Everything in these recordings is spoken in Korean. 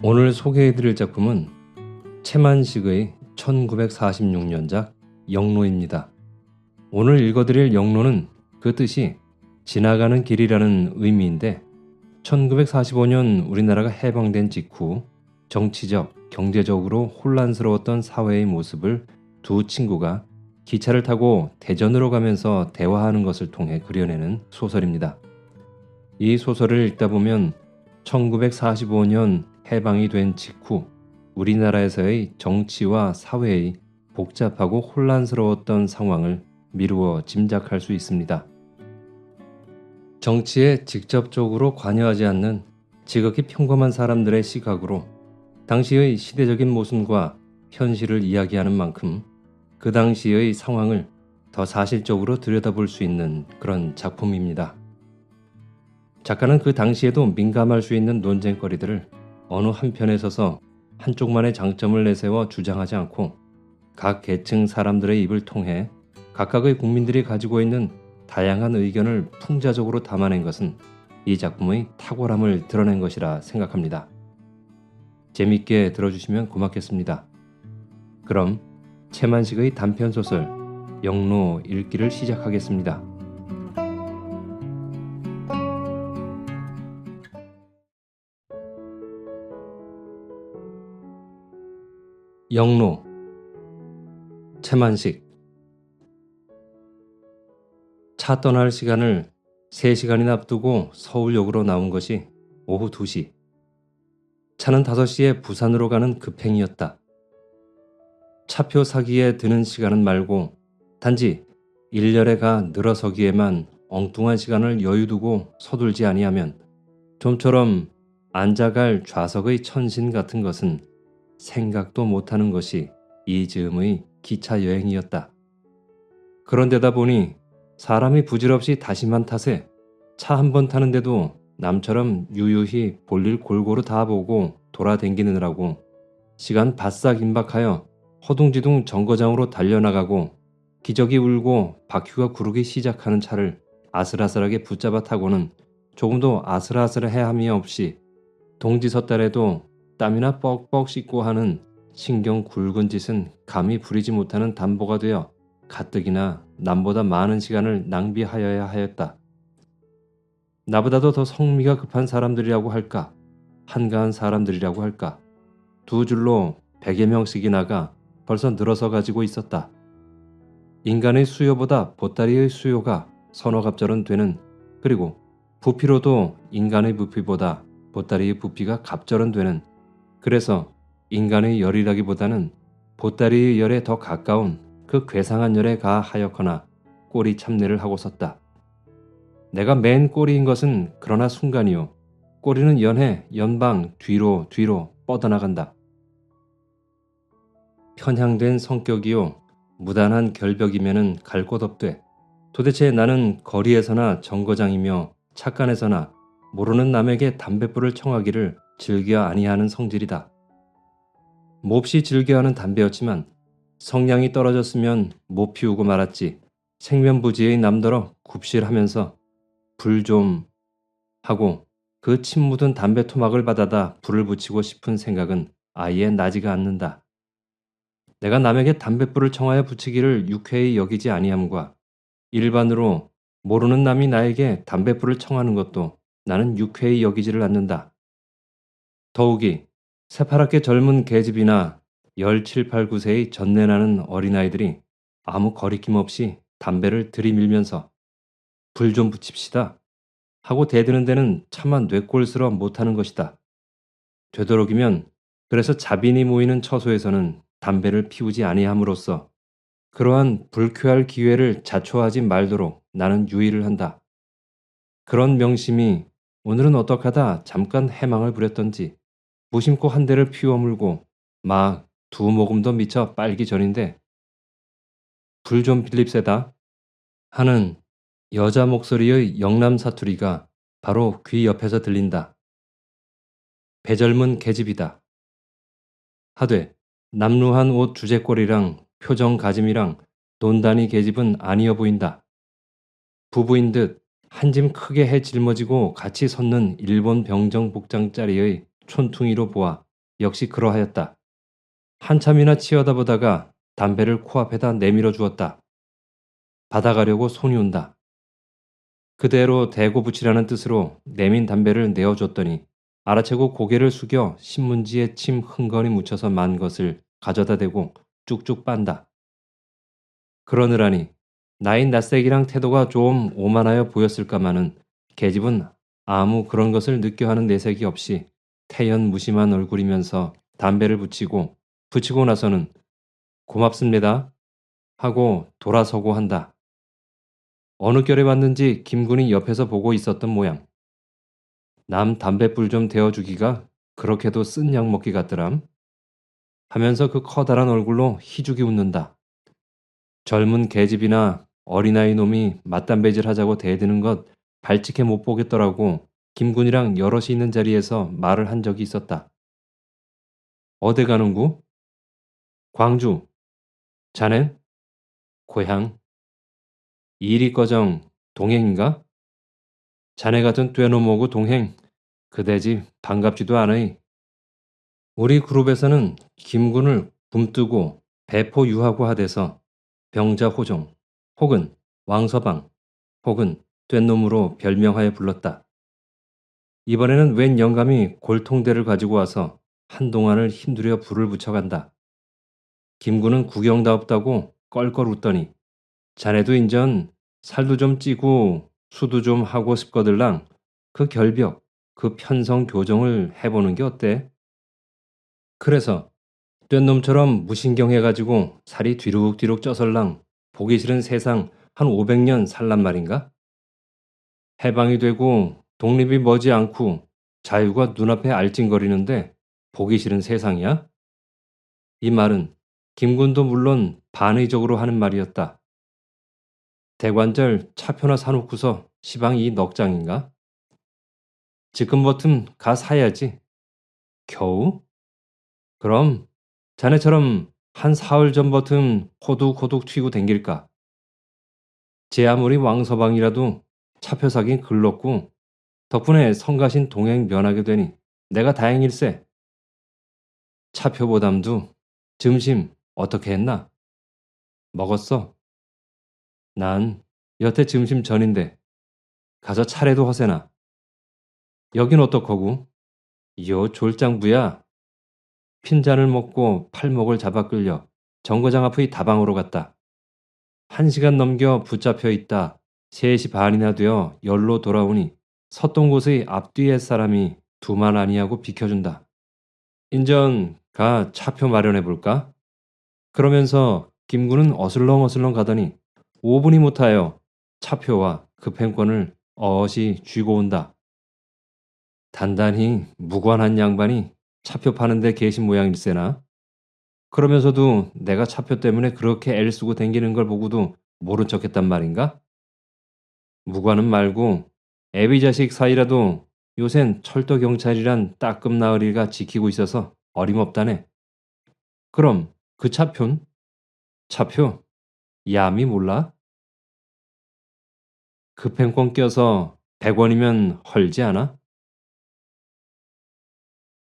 오늘 소개해드릴 작품은 채만식의 1946년작 영로입니다. 오늘 읽어드릴 영로는 그 뜻이 지나가는 길이라는 의미인데 1945년 우리나라가 해방된 직후 정치적, 경제적으로 혼란스러웠던 사회의 모습을 두 친구가 기차를 타고 대전으로 가면서 대화하는 것을 통해 그려내는 소설입니다. 이 소설을 읽다 보면 1945년 해방이 된 직후 우리나라에서의 정치와 사회의 복잡하고 혼란스러웠던 상황을 미루어 짐작할 수 있습니다. 정치에 직접적으로 관여하지 않는 지극히 평범한 사람들의 시각으로 당시의 시대적인 모순과 현실을 이야기하는 만큼 그 당시의 상황을 더 사실적으로 들여다볼 수 있는 그런 작품입니다. 작가는 그 당시에도 민감할 수 있는 논쟁거리들을 어느 한편에 서서 한쪽만의 장점을 내세워 주장하지 않고 각 계층 사람들의 입을 통해 각각의 국민들이 가지고 있는 다양한 의견을 풍자적으로 담아낸 것은 이 작품의 탁월함을 드러낸 것이라 생각합니다. 재밌게 들어주시면 고맙겠습니다. 그럼 채만식의 단편소설 영로 읽기를 시작하겠습니다. 영로 채만식. 차 떠날 시간을 3시간이나 앞두고 서울역으로 나온 것이 오후 2시. 차는 5시에 부산으로 가는 급행이었다. 차표 사기에 드는 시간은 말고 단지 일렬에 가 늘어서기에만 엉뚱한 시간을 여유두고 서둘지 아니하면 좀처럼 앉아갈 좌석의 천신 같은 것은 생각도 못하는 것이 이 즈음의 기차 여행이었다. 그런데다 보니 사람이 부질없이 다심한 탓에 차 한 번 타는데도 남처럼 유유히 볼일 골고루 다 보고 돌아댕기느라고 시간 바싹 임박하여 허둥지둥 정거장으로 달려나가고 기저귀 울고 바퀴가 구르기 시작하는 차를 아슬아슬하게 붙잡아 타고는 조금도 아슬아슬해함이 없이 동지 섰달에도 땀이나 뻑뻑 씻고 하는 신경 굵은 짓은 감히 부리지 못하는 담보가 되어 가뜩이나 남보다 많은 시간을 낭비하여야 하였다. 나보다도 더 성미가 급한 사람들이라고 할까, 한가한 사람들이라고 할까, 두 줄로 100여 명씩이 나가 벌써 늘어서 가지고 있었다. 인간의 수요보다 보따리의 수요가 서너 갑절은 되는, 그리고 부피로도 인간의 부피보다 보따리의 부피가 갑절은 되는, 그래서 인간의 열이라기보다는 보따리의 열에 더 가까운 그 괴상한 열에 가하였거나 꼬리 참내를 하고 섰다. 내가 맨 꼬리인 것은 그러나 순간이요. 꼬리는 연해 연방 뒤로 뻗어나간다. 편향된 성격이요. 무단한 결벽이면은 갈 곳 없되 도대체 나는 거리에서나 정거장이며 착간에서나 모르는 남에게 담뱃불을 청하기를 즐겨 아니하는 성질이다. 몹시 즐겨하는 담배였지만 성량이 떨어졌으면 못 피우고 말았지. 생면부지의 남더러 굽실하면서 불 좀 하고 그 침 묻은 담배 토막을 받아다 불을 붙이고 싶은 생각은 아예 나지가 않는다. 내가 남에게 담뱃불을 청하여 붙이기를 유쾌히 여기지 아니함과 일반으로 모르는 남이 나에게 담뱃불을 청하는 것도 나는 유쾌히 여기지를 않는다. 더욱이 새파랗게 젊은 계집이나 17, 8, 9세의 전내나는 어린아이들이 아무 거리낌 없이 담배를 들이밀면서 불 좀 붙입시다 하고 대드는 데는 차마 뇌꼴스러 못하는 것이다. 되도록이면 그래서 자빈이 모이는 처소에서는 담배를 피우지 아니함으로써 그러한 불쾌할 기회를 자초하지 말도록 나는 유의를 한다. 그런 명심이 오늘은 어떡하다 잠깐 해망을 부렸던지 무심코 한 대를 피워 물고 막 2모금 더 미쳐 빨기 전인데 불 좀 빌립세다 하는 여자 목소리의 영남 사투리가 바로 귀 옆에서 들린다. 배젊은 계집이다. 하되 남루한 옷 주제꼬리랑 표정 가짐이랑 논단이 계집은 아니어 보인다. 부부인 듯 한 짐 크게 해 짊어지고 같이 섰는 일본 병정 복장짜리의 촌퉁이로 보아 역시 그러하였다. 한참이나 치여다보다가 담배를 코앞에다 내밀어 주었다. 받아가려고 손이 온다. 그대로 대고 붙이라는 뜻으로 내민 담배를 내어줬더니 알아채고 고개를 숙여 신문지에 침 흥건히 묻혀서 만 것을 가져다 대고 쭉쭉 빤다. 그러느라니 나인 낯색이랑 태도가 좀 오만하여 보였을까마는 계집은 아무 그런 것을 느껴 하는 내색이 없이 태연 무심한 얼굴이면서 담배를 붙이고 나서는 고맙습니다 하고 돌아서고 한다. 어느 결에 왔는지 김군이 옆에서 보고 있었던 모양. 남 담뱃불 좀 데워주기가 그렇게도 쓴 약 먹기 같더람 하면서 그 커다란 얼굴로 희죽이 웃는다. 젊은 계집이나 어린아이 놈이 맞담배질 하자고 대드는 것 발칙해 못 보겠더라고 김군이랑 여럿이 있는 자리에서 말을 한 적이 있었다. 어디 가는구? 광주. 자넨? 고향. 일이꺼정 동행인가? 자네 같은 떼놓모고 동행 그대지 반갑지도 않으이. 우리 그룹에서는 김군을 굼뜨고 배포유하고 하대서 병자호종 혹은 왕서방 혹은 뗀놈으로 별명하여 불렀다. 이번에는 웬 영감이 골통대를 가지고 와서 한동안을 힘들여 불을 붙여간다. 김군은 구경다없다고 껄껄 웃더니 자네도 인전 살도 좀 찌고 수도 좀 하고 싶거들랑 그 결벽, 그 편성 교정을 해보는 게 어때? 그래서 뗀놈처럼 무신경해가지고 살이 뒤룩뒤룩 쪄설랑 보기 싫은 세상 한 500년 살란 말인가? 해방이 되고 독립이 머지 않고 자유가 눈앞에 알찡거리는데 보기 싫은 세상이야? 이 말은 김군도 물론 반의적으로 하는 말이었다. 대관절 차표나 사놓고서 시방 이 넉장인가? 지금 가 사야지. 겨우? 그럼 자네처럼 한 사흘 전버튼 호둑호둑 튀고 댕길까? 제 아무리 왕서방이라도 차표 사긴 글렀고 덕분에 성가신 동행 면하게 되니 내가 다행일세. 차표보담도 점심 어떻게 했나? 먹었어. 난 여태 점심 전인데 가서 차례도 허세나. 여긴 어떡하고? 요 졸장부야. 핀잔을 먹고 팔목을 잡아 끌려 정거장 앞의 다방으로 갔다. 1시간 넘겨 붙잡혀 있다. 3시 반이나 되어 열로 돌아오니 섰던 곳의 앞뒤에 사람이 두말 아니하고 비켜준다. 인전 가 차표 마련해 볼까? 그러면서 김군은 어슬렁어슬렁 가더니 5분이 못하여 차표와 급행권을 어엇이 쥐고 온다. 단단히 무관한 양반이 차표 파는 데 계신 모양일세나? 그러면서도 내가 차표 때문에 그렇게 애를 쓰고 댕기는 걸 보고도 모른 척했단 말인가? 무관은 말고 애비 자식 사이라도 요샌 철도경찰이란 따끔 나으리가 지키고 있어서 어림없다네. 그럼 그 차표는? 차표? 야미 몰라? 급행권 껴서 100원이면 헐지 않아?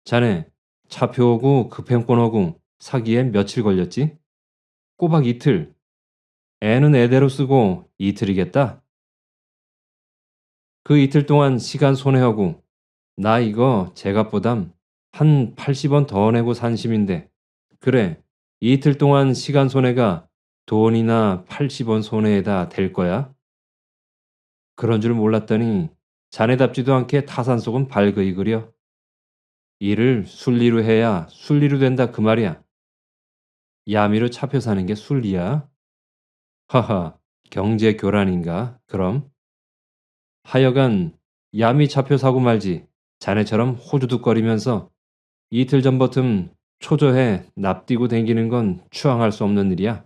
자네 차표하고 급행권하고 사기에 며칠 걸렸지? 꼬박 이틀. 애는 애대로 쓰고 이틀이겠다. 그 이틀 동안 시간 손해하고 나 이거 제값보담 한 80원 더 내고 산 심인데 그래 이틀 동안 시간 손해가 돈이나 80원 손해에다 될 거야? 그런 줄 몰랐더니 자네답지도 않게 타산속은 발그이 그려. 일을 순리로 해야 순리로 된다 그 말이야. 야미로 차표 사는 게 순리야? 하하 경제 교란인가 그럼? 하여간 야미 차표 사고 말지 자네처럼 호주둑거리면서 이틀 전버튼 초조해 납뛰고 댕기는 건 추앙할 수 없는 일이야.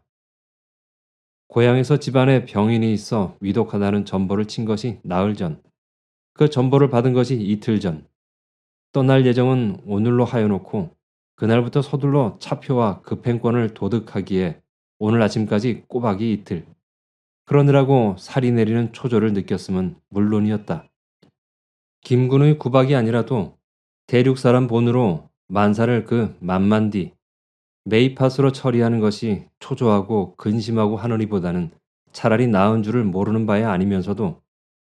고향에서 집안에 병인이 있어 위독하다는 전보를 친 것이 나흘 전. 그 전보를 받은 것이 이틀 전. 떠날 예정은 오늘로 하여놓고 그날부터 서둘러 차표와 급행권을 도둑하기에 오늘 아침까지 꼬박이 이틀. 그러느라고 살이 내리는 초조를 느꼈음은 물론이었다. 김군의 구박이 아니라도 대륙 사람 본으로 만사를 그 만만디 메이팟으로 처리하는 것이 초조하고 근심하고 하느니보다는 차라리 나은 줄을 모르는 바야 아니면서도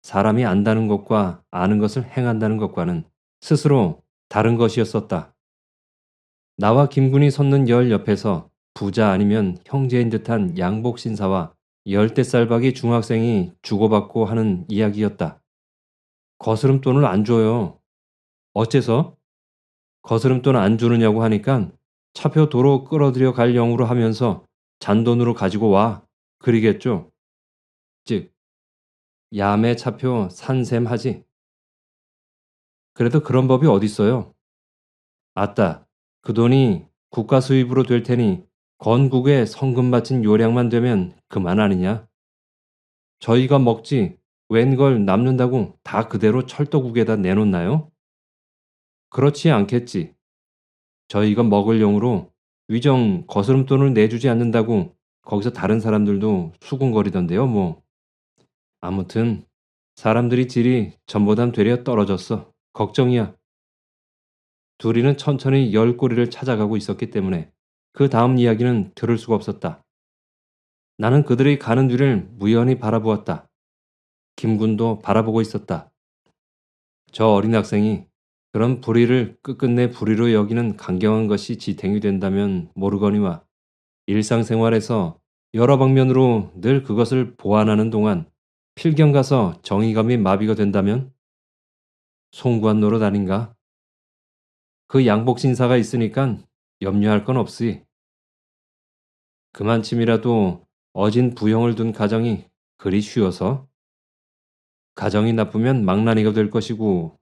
사람이 안다는 것과 아는 것을 행한다는 것과는 스스로 다른 것이었었다. 나와 김군이 섰는 열 옆에서 부자 아니면 형제인 듯한 양복 신사와 열대쌀박이 중학생이 주고받고 하는 이야기였다. 거스름돈을 안 줘요. 어째서? 거스름돈 안 주느냐고 하니까 차표 도로 끌어들여 갈 영으로 하면서 잔돈으로 가지고 와. 그리겠죠. 즉, 야매 차표 산셈 하지. 그래도 그런 법이 어딨어요. 아따, 그 돈이 국가 수입으로 될 테니 건국에 성금 바친 요량만 되면 그만 아니냐? 저희가 먹지 웬 걸 남는다고 다 그대로 철도국에다 내놓나요? 그렇지 않겠지. 저희가 먹을 용으로 위정 거스름돈을 내주지 않는다고 거기서 다른 사람들도 수군거리던데요, 뭐. 아무튼 사람들이 질이 전보단 되려 떨어졌어. 걱정이야. 둘이는 천천히 열 꼬리를 찾아가고 있었기 때문에 그 다음 이야기는 들을 수가 없었다. 나는 그들이 가는 뒤를 무연히 바라보았다. 김군도 바라보고 있었다. 저 어린 학생이 그런 불의를 끝끝내 불의로 여기는 강경한 것이 지탱이 된다면 모르거니와 일상생활에서 여러 방면으로 늘 그것을 보완하는 동안 필경 가서 정의감이 마비가 된다면 송구한 노릇 아닌가? 그 양복신사가 있으니깐 염려할 건 없으이. 그만침이라도 어진 부형을 둔 가정이 그리 쉬워서 가정이 나쁘면 망나니가 될 것이고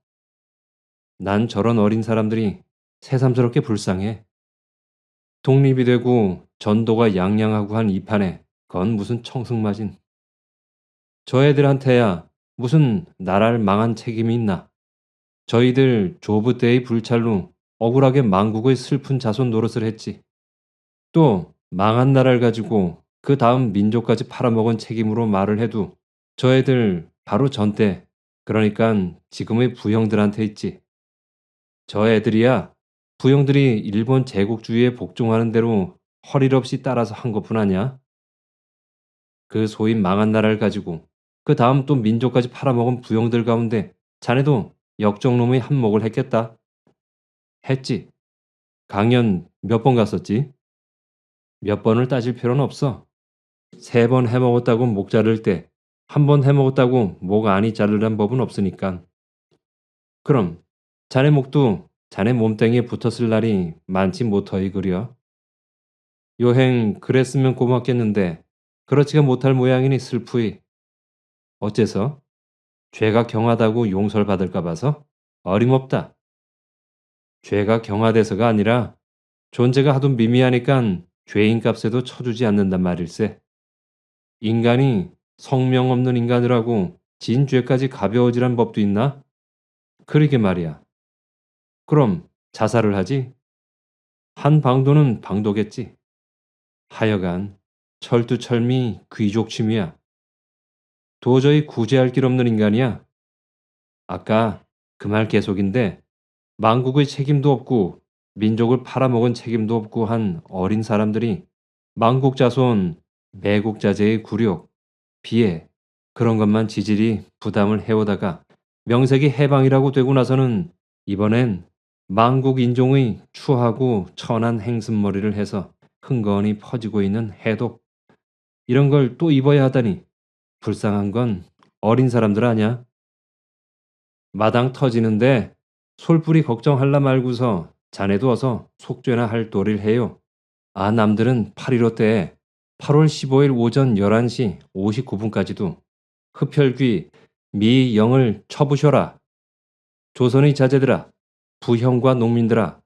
난 저런 어린 사람들이 새삼스럽게 불쌍해. 독립이 되고 전도가 양양하고 한 이 판에 그건 무슨 청승맞은. 저 애들한테야 무슨 나라를 망한 책임이 있나. 저희들 조부 때의 불찰로 억울하게 망국의 슬픈 자손 노릇을 했지. 또 망한 나라를 가지고 그 다음 민족까지 팔아먹은 책임으로 말을 해도 저 애들 바로 전때 그러니까 지금의 부형들한테 있지. 저 애들이야 부형들이 일본 제국주의에 복종하는 대로 허릴 없이 따라서 한 것뿐 아냐? 그 소위 망한 나라를 가지고 그 다음 또 민족까지 팔아먹은 부형들 가운데 자네도 역적놈의 한몫을 했겠다. 했지. 강연 몇 번 갔었지? 몇 번을 따질 필요는 없어. 3번 해먹었다고 목 자를 때 한 번 해먹었다고 목 안이 자르란 법은 없으니까. 그럼 자네 목도 자네 몸뚱이에 붙었을 날이 많지 못허이 그려. 요행 그랬으면 고맙겠는데 그렇지가 못할 모양이니 슬프이. 어째서? 죄가 경하다고 용서를 받을까 봐서? 어림없다. 죄가 경하돼서가 아니라 존재가 하도 미미하니깐 죄인값에도 쳐주지 않는단 말일세. 인간이 성명 없는 인간이라고 진죄까지 가벼워지란 법도 있나? 그러게 말이야. 그럼 자살을 하지? 한 방도는 방도겠지. 하여간 철두철미 귀족 취미야. 도저히 구제할 길 없는 인간이야. 아까 그 말 계속인데 망국의 책임도 없고 민족을 팔아먹은 책임도 없고 한 어린 사람들이 망국 자손, 매국 자제의 굴욕, 비애 그런 것만 지질이 부담을 해오다가 명색이 해방이라고 되고 나서는 이번엔 망국 인종의 추하고 천한 행슴머리를 해서 흥건히 퍼지고 있는 해독 이런 걸 또 입어야 하다니 불쌍한 건 어린 사람들 아냐? 마당 터지는데 솔뿌리 걱정할라 말고서 자네도 어서 속죄나 할 도리를 해요. 아 남들은 8.15 때 8월 15일 오전 11시 59분까지도 흡혈귀 미영을 쳐부셔라. 조선의 자제들아, 부형과 농민들아,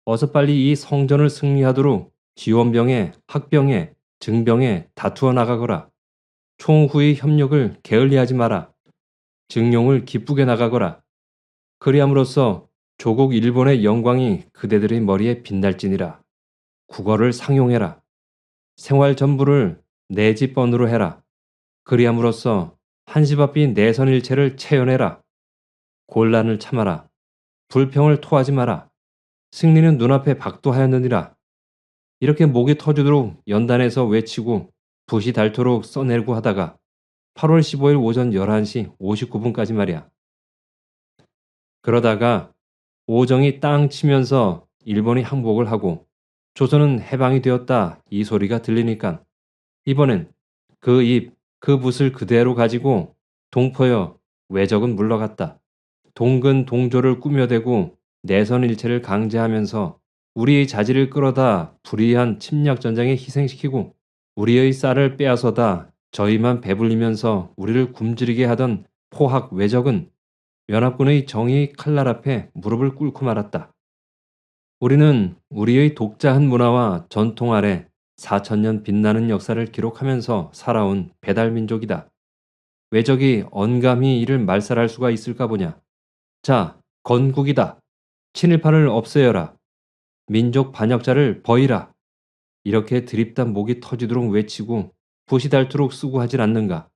어서 빨리 이 성전을 승리하도록 지원병에 학병에 증병에 다투어 나가거라. 총후의 협력을 게을리하지 마라. 증용을 기쁘게 나가거라. 그리함으로써 조국 일본의 영광이 그대들의 머리에 빛날지니라. 국어를 상용해라. 생활 전부를 내 집 번으로 해라. 그리함으로써 한시바삐 내선일체를 체현해라. 곤란을 참아라. 불평을 토하지 마라. 승리는 눈앞에 박도하였느니라. 이렇게 목이 터지도록 연단해서 외치고 붓이 닳도록 써내고 하다가 8월 15일 오전 11시 59분까지 말이야. 그러다가 오정이 땅 치면서 일본이 항복을 하고 조선은 해방이 되었다 이 소리가 들리니까 이번엔 그 입, 그 붓을 그대로 가지고 동포여 외적은 물러갔다. 동근 동조를 꾸며대고 내선일체를 강제하면서 우리의 자질을 끌어다 불의한 침략 전쟁에 희생시키고 우리의 쌀을 빼앗아다 저희만 배불리면서 우리를 굶주리게 하던 포학 외적은 연합군의 정의 칼날 앞에 무릎을 꿇고 말았다. 우리는 우리의 독자한 문화와 전통 아래 4천년 빛나는 역사를 기록하면서 살아온 배달민족이다. 외적이 언감히 이를 말살할 수가 있을까 보냐. 자, 건국이다. 친일파를 없애여라. 민족 반역자를 버이라. 이렇게 드립단 목이 터지도록 외치고 붓이 닳도록 쓰고 하질 않는가.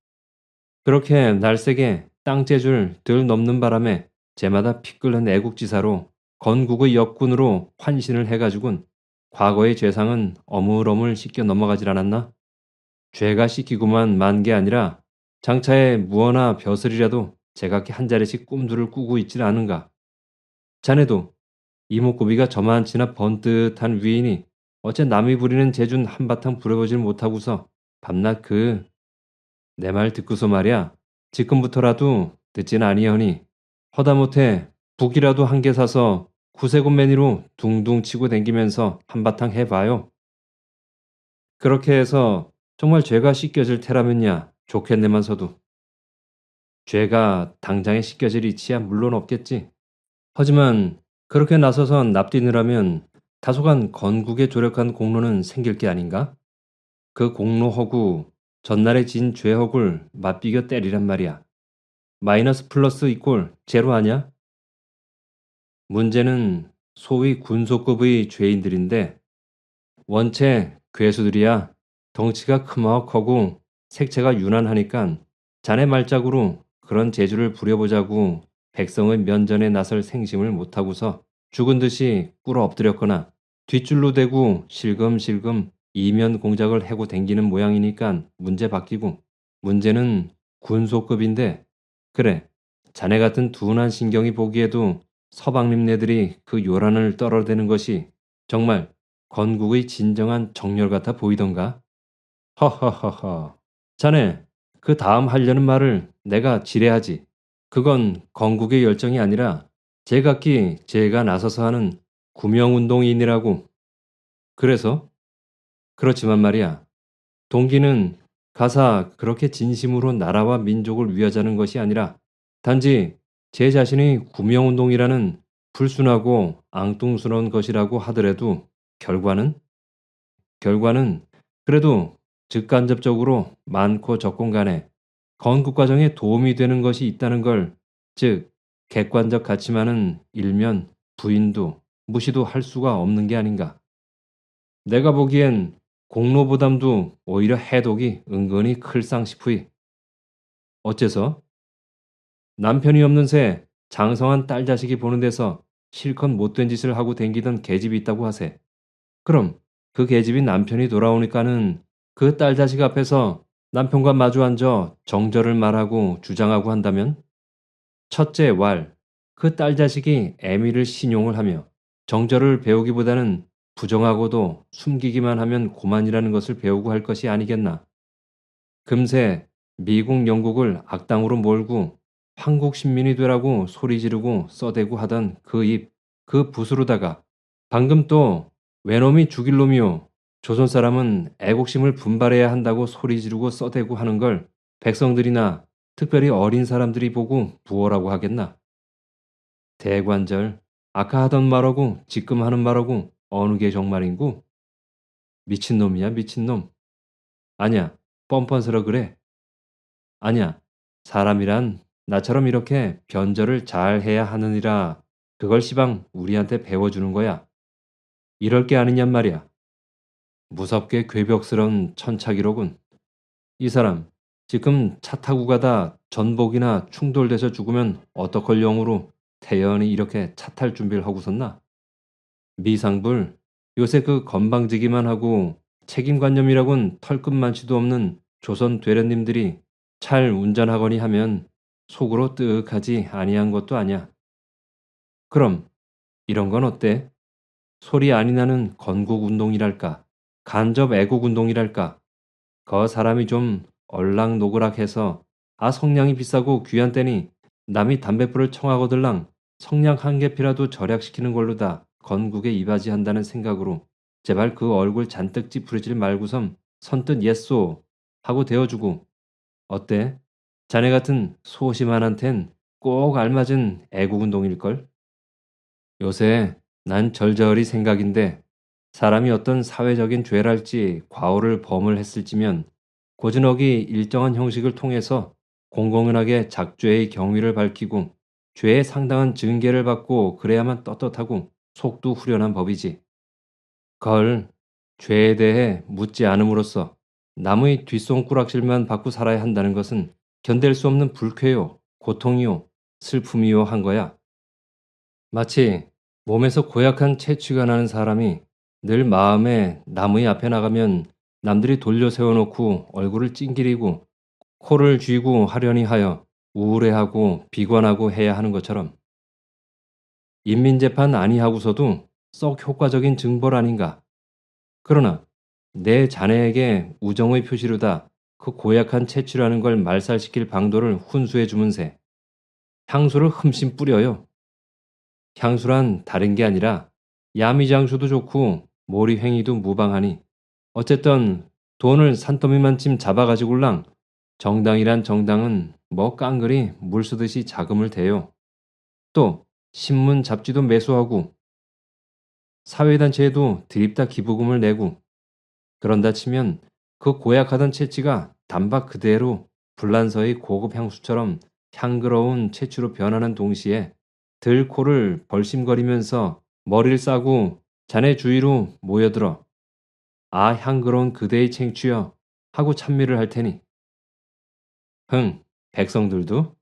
그렇게 날쌔게 땅재줄 들 넘는 바람에 제마다 피 끓는 애국지사로 건국의 역군으로 환신을 해가지고는 과거의 죄상은 어물어물 씻겨 넘어가질 않았나? 죄가 씻기고만 만 게 아니라 장차에 무어나 벼슬이라도 제각기 한 자리씩 꿈들을 꾸고 있질 않은가? 자네도 이목구비가 저만치나 번듯한 위인이 어째 남이 부리는 재준 한바탕 부려보질 못하고서 밤낮 내 말 듣고서 말이야. 지금부터라도 듣진 아니하니 허다못해 북이라도 한 개 사서 구세군 매니로 둥둥 치고 댕기면서 한바탕 해봐요. 그렇게 해서 정말 죄가 씻겨질 테라면야 좋겠네만서도. 죄가 당장에 씻겨질 이치야 물론 없겠지. 하지만 그렇게 나서선 납뛰느라면 다소간 건국에 조력한 공로는 생길 게 아닌가? 그 공로허구 전날에 진 죄허구를 맞비겨 때리란 말이야. 마이너스 플러스 이꼴 제로 아냐? 문제는 소위 군소급의 죄인들인데 원체 괴수들이야. 덩치가 크먹하고 색채가 유난하니깐 자네 말짝으로 그런 재주를 부려보자고 백성의 면전에 나설 생심을 못하고서 죽은 듯이 꿇어 엎드렸거나 뒷줄로 대고 실금실금 이면 공작을 해고 댕기는 모양이니까 문제 바뀌고 문제는 군소급인데 그래 자네 같은 둔한 신경이 보기에도 서방림네들이 그 요란을 떨어대는 것이 정말 건국의 진정한 정열 같아 보이던가? 허허허허. 자네, 그 다음 하려는 말을 내가 지레하지. 그건 건국의 열정이 아니라 제각기 제가 나서서 하는 구명운동이니라고. 그래서? 그렇지만 말이야. 동기는 가사 그렇게 진심으로 나라와 민족을 위하자는 것이 아니라 단지 제 자신이 구명운동이라는 불순하고 앙뚱스러운 것이라고 하더라도 결과는 그래도 직간접적으로 많고 적건 간에 건국 과정에 도움이 되는 것이 있다는 걸, 즉 객관적 가치만은 일면 부인도 무시도 할 수가 없는 게 아닌가. 내가 보기엔 공로 부담도 오히려 해독이 은근히 클상 싶으이. 어째서? 남편이 없는 새 장성한 딸 자식이 보는 데서 실컷 못된 짓을 하고 댕기던 계집이 있다고 하세. 그럼 그 계집이 남편이 돌아오니까는 그 딸 자식 앞에서 남편과 마주 앉아 정절을 말하고 주장하고 한다면 첫째 왈, 그 딸 자식이 애미를 신용을 하며 정절을 배우기보다는 부정하고도 숨기기만 하면 고만이라는 것을 배우고 할 것이 아니겠나. 금세 미국 영국을 악당으로 몰고 한국 신민이 되라고 소리 지르고 써대고 하던 그 입, 그 붓으로다가 방금 또 외놈이 죽일 놈이요. 조선 사람은 애국심을 분발해야 한다고 소리 지르고 써대고 하는 걸 백성들이나 특별히 어린 사람들이 보고 부어라고 하겠나. 대관절, 아까 하던 말하고 지금 하는 말하고 어느 게 정말인구? 미친놈이야 미친놈. 아냐, 뻔뻔스러 그래. 아냐, 사람이란 나처럼 이렇게 변절을 잘 해야 하느니라. 그걸 시방 우리한테 배워주는 거야. 이럴 게 아니냔 말이야. 무섭게 괴벽스런 천착이로군. 이 사람 지금 차 타고 가다 전복이나 충돌돼서 죽으면 어떡할 영으로 태연히 이렇게 차 탈 준비를 하고 섰나? 미상불, 요새 그 건방지기만 하고 책임관념이라곤 털끝만치도 없는 조선 되련님들이 잘 운전하거니 하면 속으로 뜨악하지 아니한 것도 아냐. 그럼 이런 건 어때? 소리 아니 나는 건국운동이랄까, 간접 애국운동이랄까, 거 사람이 좀 얼락노그락해서 아 성냥이 비싸고 귀한 때니 남이 담뱃불을 청하거들랑 성냥 한 개피라도 절약시키는 걸로다 건국에 이바지한다는 생각으로 제발 그 얼굴 잔뜩 찌푸리질 말고선 선뜻 예쏘 하고 대어주고 어때? 자네 같은 소심한한텐 꼭 알맞은 애국운동일걸? 요새 난 절저히 생각인데 사람이 어떤 사회적인 죄랄지 과오를 범을 했을지면 고즈넉이 일정한 형식을 통해서 공공연하게 작죄의 경위를 밝히고 죄에 상당한 징계를 받고 그래야만 떳떳하고 속도 후련한 법이지. 걸 죄에 대해 묻지 않음으로써 남의 뒷손가락질만 받고 살아야 한다는 것은 견딜 수 없는 불쾌요, 고통이요, 슬픔이요 한 거야. 마치 몸에서 고약한 채취가 나는 사람이 늘 마음에 남의 앞에 나가면 남들이 돌려 세워놓고 얼굴을 찡기리고 코를 쥐고 하려니 하여 우울해하고 비관하고 해야 하는 것처럼 인민재판 아니하고서도 썩 효과적인 징벌 아닌가. 그러나 내 자네에게 우정의 표시로다 그 고약한 채취라는 걸 말살시킬 방도를 훈수해 주문세. 향수를 흠씬 뿌려요. 향수란 다른 게 아니라 야미장수도 좋고 몰이횡이도 무방하니 어쨌든 돈을 산더미만쯤 잡아가지고랑 정당이란 정당은 뭐 깡그리 물 쓰듯이 자금을 대요. 또 신문 잡지도 매수하고 사회단체에도 드립다 기부금을 내고 그런다 치면 그 고약하던 채취가 단박 그대로 불란서의 고급 향수처럼 향그러운 채취로 변하는 동시에 들코를 벌심거리면서 머리를 싸고 자네 주위로 모여들어 아 향그러운 그대의 챙취여 하고 찬미를 할 테니 흥 백성들도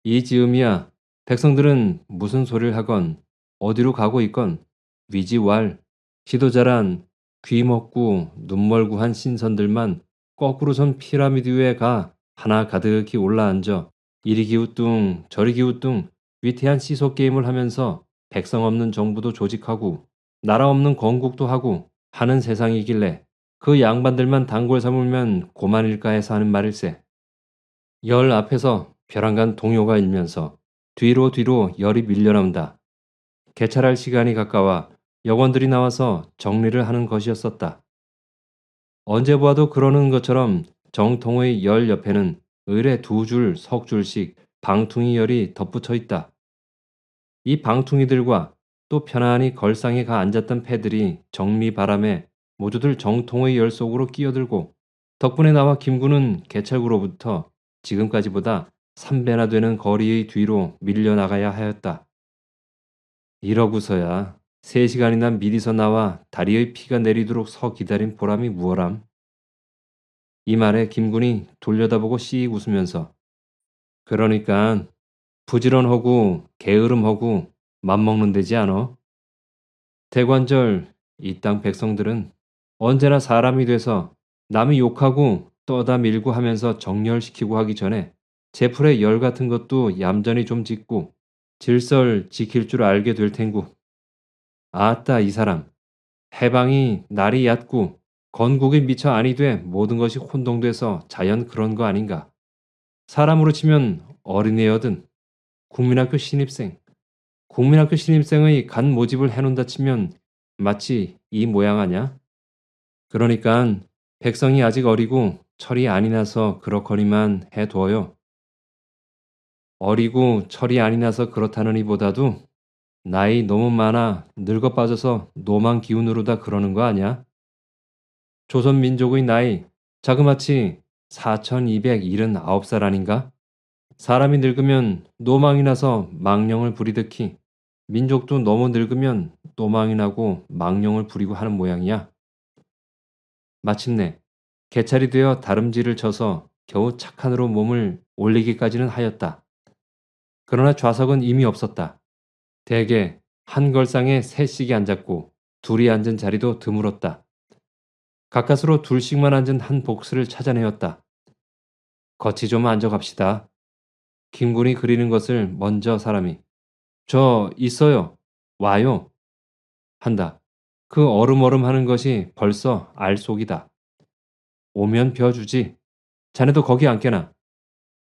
이 즈음이야 백성들은 무슨 소리를 하건 어디로 가고 있건 위지왈 지도자란 귀 먹고 눈 멀고 한 신선들만 거꾸로 선 피라미드 위에 가 하나 가득히 올라앉아 이리 기우뚱 저리 기우뚱 위태한 시소 게임을 하면서 백성 없는 정부도 조직하고 나라 없는 건국도 하고 하는 세상이길래 그 양반들만 단골 삼으면 고만일까 해서 하는 말일세. 열 앞에서 벼랑간 동요가 일면서 뒤로 열이 밀려나온다. 개찰할 시간이 가까워 여관들이 나와서 정리를 하는 것이었었다. 언제 보아도 그러는 것처럼 정통의 열 옆에는 을에 두 줄, 석 줄씩 방퉁이 열이 덧붙여 있다. 이 방퉁이들과 또 편안히 걸상에 가 앉았던 패들이 정리 바람에 모두들 정통의 열 속으로 끼어들고 덕분에 나와 김구는 개찰구로부터 지금까지보다 3배나 되는 거리의 뒤로 밀려나가야 하였다. 이러고서야 3시간이나 미리서 나와 다리의 피가 내리도록 서 기다린 보람이 무엇람? 이 말에 김군이 돌려다보고 씩 웃으면서 그러니까 부지런하고 게으름하고 맘먹는 데지 않어? 대관절 이 땅 백성들은 언제나 사람이 돼서 남이 욕하고 떠다 밀고 하면서 정렬시키고 하기 전에 제풀의 열 같은 것도 얌전히 좀 짓고 질설 지킬 줄 알게 될 텐구. 아따 이 사람 해방이 날이 얕고 건국이 미처 아니 돼 모든 것이 혼동돼서 자연 그런 거 아닌가. 사람으로 치면 어린애여든 국민학교 신입생 국민학교 신입생의 간 모집을 해놓는다 치면 마치 이 모양 아냐? 그러니깐 백성이 아직 어리고 철이 아니 나서 그렇거니만 해둬요. 어리고 철이 아니 나서 그렇다는 이보다도 나이 너무 많아 늙어 빠져서 노만 기운으로다 그러는 거 아냐? 조선 민족의 나이 자그마치 4279살 아닌가? 사람이 늙으면 노망이 나서 망령을 부리듯이 민족도 너무 늙으면 노망이 나고 망령을 부리고 하는 모양이야. 마침내 개찰이 되어 다름질을 쳐서 겨우 착한으로 몸을 올리기까지는 하였다. 그러나 좌석은 이미 없었다. 대개 한 걸상에 셋씩이 앉았고 둘이 앉은 자리도 드물었다. 가까스로 둘씩만 앉은 한 복스를 찾아내었다. 거치 좀 앉아갑시다. 김군이 그리는 것을 먼저 사람이 저 있어요. 와요. 한다. 그 얼음얼음 하는 것이 벌써 알속이다. 오면 벼주지. 자네도 거기 앉게나.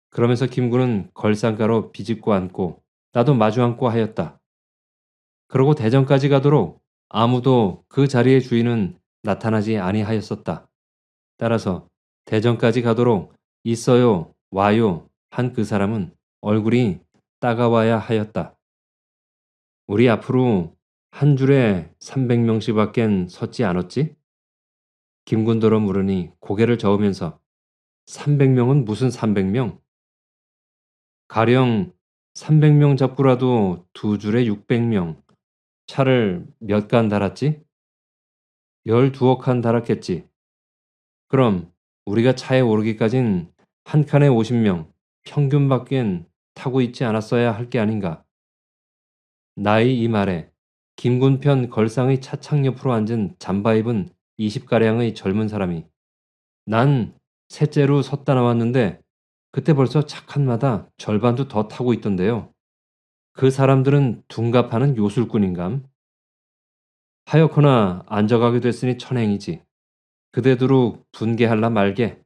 그러면서 김군은 걸상가로 비집고 앉고 나도 마주 앉고 하였다. 그러고 대전까지 가도록 아무도 그 자리의 주인은 나타나지 아니하였었다. 따라서 대전까지 가도록 있어요, 와요 한 그 사람은 얼굴이 따가워야 하였다. 우리 앞으로 한 줄에 300명씩밖엔 섰지 않았지? 김군더러 물으니 고개를 저으면서 300명은 무슨 300명? 가령 300명 잡고라도 두 줄에 600명. 차를 몇 간 달았지? 12억 칸 달았겠지. 그럼 우리가 차에 오르기까진 한 칸에 50명, 평균밖엔 타고 있지 않았어야 할 게 아닌가. 나의 이 말에 김군 편 걸상의 차창 옆으로 앉은 잠바 입은 20가량의 젊은 사람이 난 셋째로 섰다 나왔는데 그때 벌써 차 칸마다 절반도 더 타고 있던데요. 그 사람들은 둔갑하는 요술꾼인감? 하여커나 앉아가게 됐으니 천행이지. 그대두룩 분개할라 말게.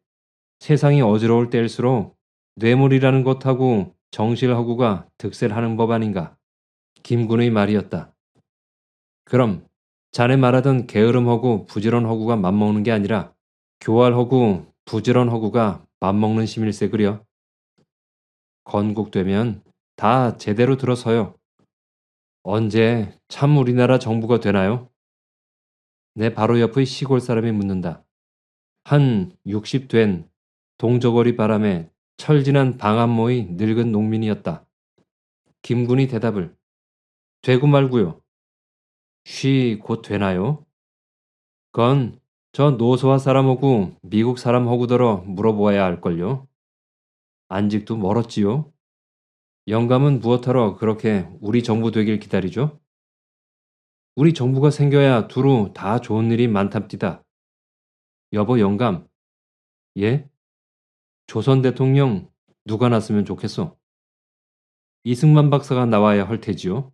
세상이 어지러울 때일수록 뇌물이라는 것하고 정실허구가 득세하는 법 아닌가. 김군의 말이었다. 그럼 자네 말하던 게으름허구 부지런허구가 맘먹는 게 아니라 교활허구 부지런허구가 맘먹는 심일세 그려. 건국되면 다 제대로 들어서요. 언제 참 우리나라 정부가 되나요? 내 바로 옆의 시골 사람이 묻는다. 한 60 된 동저고리 바람에 철진한 방한모의 늙은 농민이었다. 김군이 대답을 되고 말고요. 쉬 곧 되나요? 그건 저 노소화 사람하고 미국 사람하고더러 물어보아야 할걸요. 안직도 멀었지요. 영감은 무엇하러 그렇게 우리 정부 되길 기다리죠? 우리 정부가 생겨야 두루 다 좋은 일이 많답디다. 여보 영감. 예? 조선 대통령 누가 났으면 좋겠어? 이승만 박사가 나와야 할 테지요.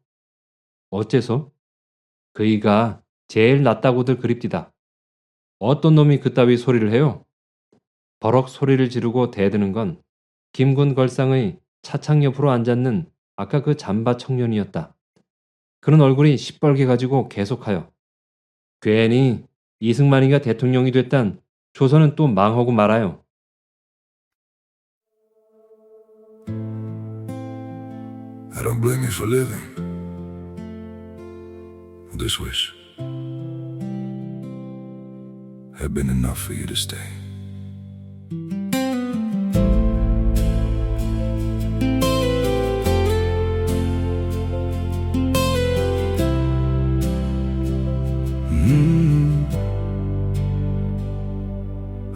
어째서? 그이가 제일 낫다고들 그립디다. 어떤 놈이 그따위 소리를 해요? 버럭 소리를 지르고 대드는 건 김군 걸상의 차창 옆으로 앉았는 아까 그 잠바 청년이었다. 그런 얼굴이 시뻘게 가지고 계속하여 괜히 이승만이가 대통령이 됐단 조선은 또 망하고 말아요. I don't blame you for living this wish had been enough for you to stay.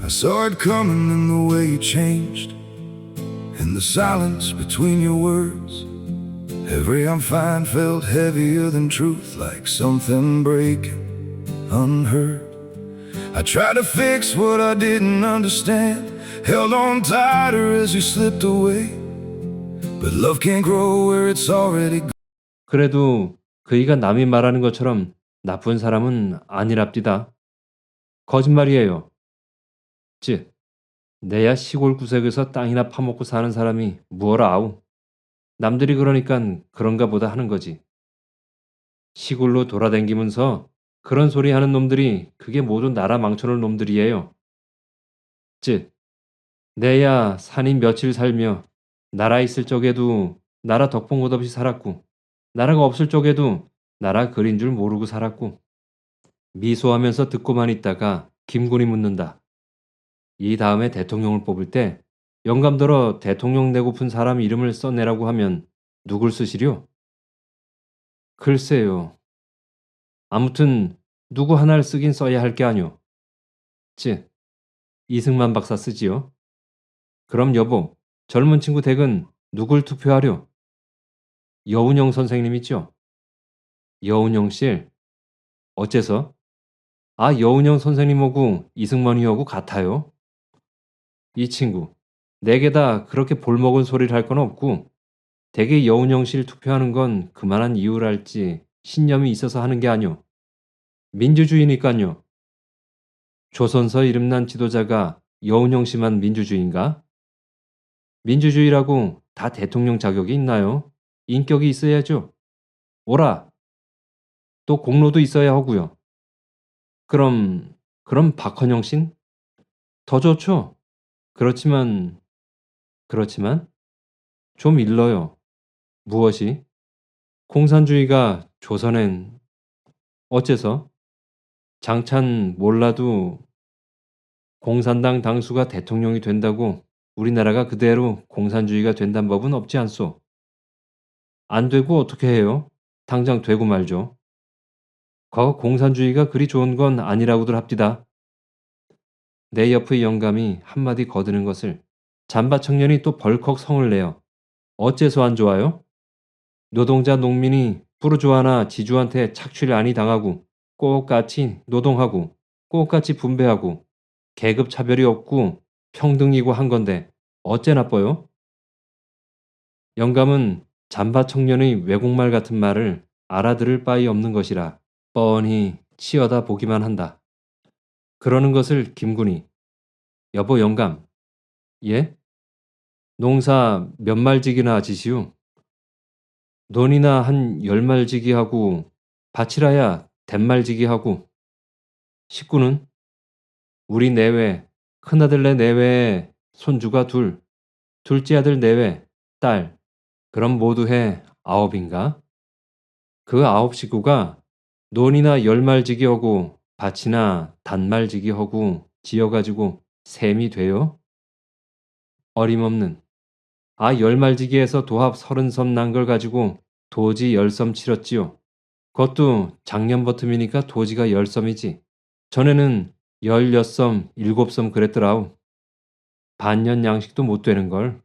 I saw it coming in the way you changed, in the silence between your words. Every I'm fine felt heavier than truth, like something breaking unheard. I tried to fix what I didn't understand, held on tighter as you slipped away. But love can't grow where it's already gone. 그래도 그이가 남이 말하는 것처럼 나쁜 사람은 아니랍디다. 거짓말이에요. 즉, 내야 시골 구석에서 땅이나 파먹고 사는 사람이 무어라 아우. 남들이 그러니깐 그런가 보다 하는 거지. 시골로 돌아다니면서 그런 소리 하는 놈들이 그게 모두 나라 망쳐놓을 놈들이에요. 즉, 내야 산이 며칠 살며 나라 있을 적에도 나라 덕본 것 없이 살았고 나라가 없을 적에도 나라 그린 줄 모르고 살았고. 미소하면서 듣고만 있다가 김군이 묻는다. 이 다음에 대통령을 뽑을 때 영감더러 대통령 내고픈 사람 이름을 써내라고 하면 누굴 쓰시려? 글쎄요. 아무튼 누구 하나를 쓰긴 써야 할 게 아니오. 즉, 이승만 박사 쓰지요. 그럼 여보, 젊은 친구 댁은 누굴 투표하려? 여운영 선생님 있죠? 여운형실? 어째서? 아, 여운형 선생님하고 이승만이하고 같아요? 이 친구, 내게 다 그렇게 볼먹은 소리를 할 건 없고, 대개 여운형실 투표하는 건 그만한 이유랄지 신념이 있어서 하는 게 아니오. 민주주의니깐요. 조선서 이름난 지도자가 여운형 씨만 민주주의인가? 민주주의라고 다 대통령 자격이 있나요? 인격이 있어야죠. 오라, 또 공로도 있어야 하고요. 그럼 박헌영 신? 더 좋죠. 그렇지만 좀 일러요. 무엇이? 공산주의가 조선엔 어째서? 장찬 몰라도 공산당 당수가 대통령이 된다고 우리나라가 그대로 공산주의가 된다는 법은 없지 않소. 안 되고 어떻게 해요? 당장 되고 말죠. 과거 공산주의가 그리 좋은 건 아니라고들 합디다. 내 옆의 영감이 한마디 거드는 것을 잠바 청년이 또 벌컥 성을 내어 어째서 안 좋아요? 노동자 농민이 부르주아나 지주한테 착취를 안이 당하고 똑같이 노동하고 똑같이 분배하고 계급 차별이 없고 평등이고 한 건데 어째 나빠요? 영감은 잠바 청년의 외국말 같은 말을 알아들을 바위 없는 것이라 뻔히 치어다 보기만 한다. 그러는 것을 김군이 여보 영감, 예? 농사 몇 말지기나 지시우? 논이나 한 10말지기 하고 밭이라야 댓말지기 하고 식구는 우리 내외 큰아들네 내외에 손주가 둘, 둘째 아들 내외 딸 그럼 모두 해 9인가? 그 9식구가 논이나 10말지기 하고 밭이나 단말지기 하고 지어가지고 셈이 돼요? 어림없는 10말지기에서 도합 30섬 난 걸 가지고 도지 10섬 치렀지요. 그것도 작년 버텀이니까 도지가 10섬이지. 전에는 16섬, 7섬 그랬더라우. 반년 양식도 못 되는걸.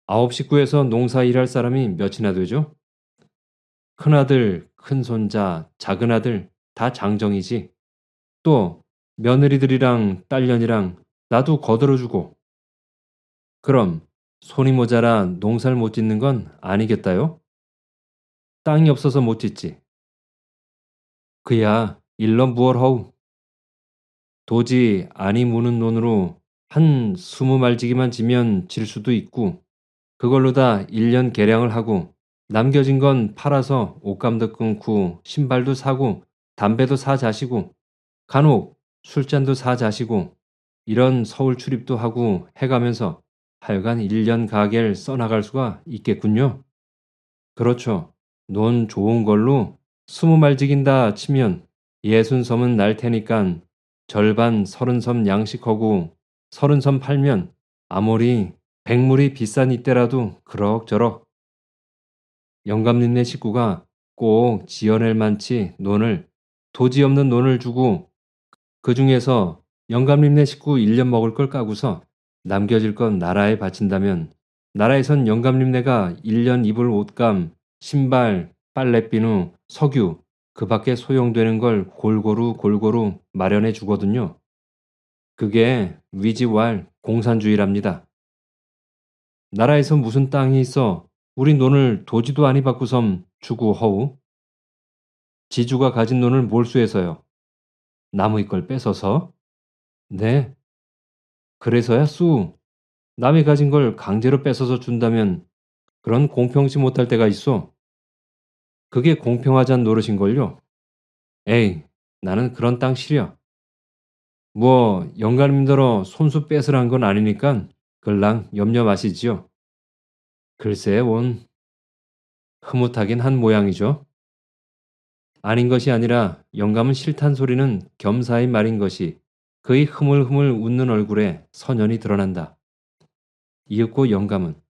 9식구에서 농사 일할 사람이 몇이나 되죠? 큰아들, 큰손자, 작은아들 다 장정이지. 또 며느리들이랑 딸년이랑 나도 거들어주고. 그럼 손이 모자라 농사를 못 짓는 건 아니겠다요? 땅이 없어서 못 짓지. 그야 일러 무얼 허우. 도지 아니 무는 논으로 한 20말지기만 지면 질 수도 있고 그걸로 다 1년 개량을 하고 남겨진 건 팔아서 옷감도 끊고 신발도 사고 담배도 사 자시고 간혹 술잔도 사 자시고 이런 서울 출입도 하고 해가면서 하여간 1년 가게를 써나갈 수가 있겠군요. 그렇죠. 논 좋은 걸로 20말 지긴다 치면 60섬은 날 테니깐 절반 30섬 양식하고 30섬 팔면 아무리 백물이 비싼 이때라도 그럭저럭 영감님네 식구가 꼭 지어낼 만치 논을 도지 없는 논을 주고 그 중에서 영감님네 식구 1년 먹을 걸 까고서 남겨질 건 나라에 바친다면 나라에선 영감님네가 1년 입을 옷감, 신발, 빨래비누, 석유 그 밖에 소용되는 걸 골고루 마련해 주거든요. 그게 위지왈 공산주의랍니다. 나라에서 무슨 땅이 있어 우리 논을 도지도 아니 받고섬 주고 허우? 지주가 가진 논을 몰수해서요. 남의 걸 뺏어서? 네, 그래서야 쑤. 남이 가진 걸 강제로 뺏어서 준다면 그런 공평치 못할 때가 있어. 그게 공평하잔 노릇인걸요. 에이, 나는 그런 땅 싫어. 뭐 영감님더러 손수 뺏으란 건 아니니깐 글랑 염려 마시지요. 글쎄 원 흐뭇하긴 한 모양이죠. 아닌 것이 아니라 영감은 싫단 소리는 겸사의 말인 것이 그의 흐물흐물 웃는 얼굴에 선연히 드러난다. 이윽고 영감은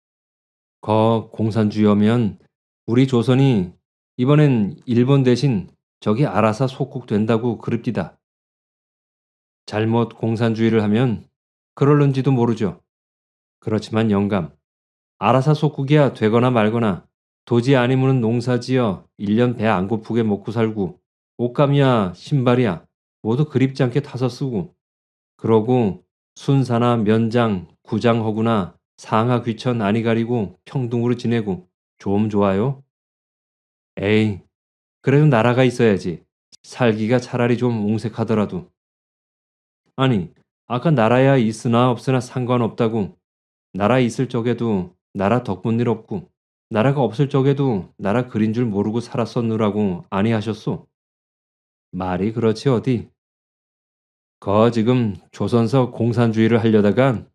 공산주의면 우리 조선이 이번엔 일본 대신 저기 아라사 속국 된다고 그럽디다. 잘못 공산주의를 하면 그럴런지도 모르죠. 그렇지만 영감, 아라사 속국이야 되거나 말거나 도지 아니면은 농사지어 1년 배 안 고프게 먹고 살고 옷감이야 신발이야 모두 그립지 않게 타서 쓰고 그러고 순사나 면장, 구장허구나 상하 귀천 아니 가리고 평등으로 지내고 좀 좋아요? 에이, 그래도 나라가 있어야지. 살기가 차라리 좀 옹색하더라도. 아니, 아까 나라야 있으나 없으나 상관없다고. 나라 있을 적에도 나라 덕분 일 없고, 나라가 없을 적에도 나라 그린 줄 모르고 살았었느라고 아니하셨소? 말이 그렇지 어디. 지금 조선서 공산주의를 하려다간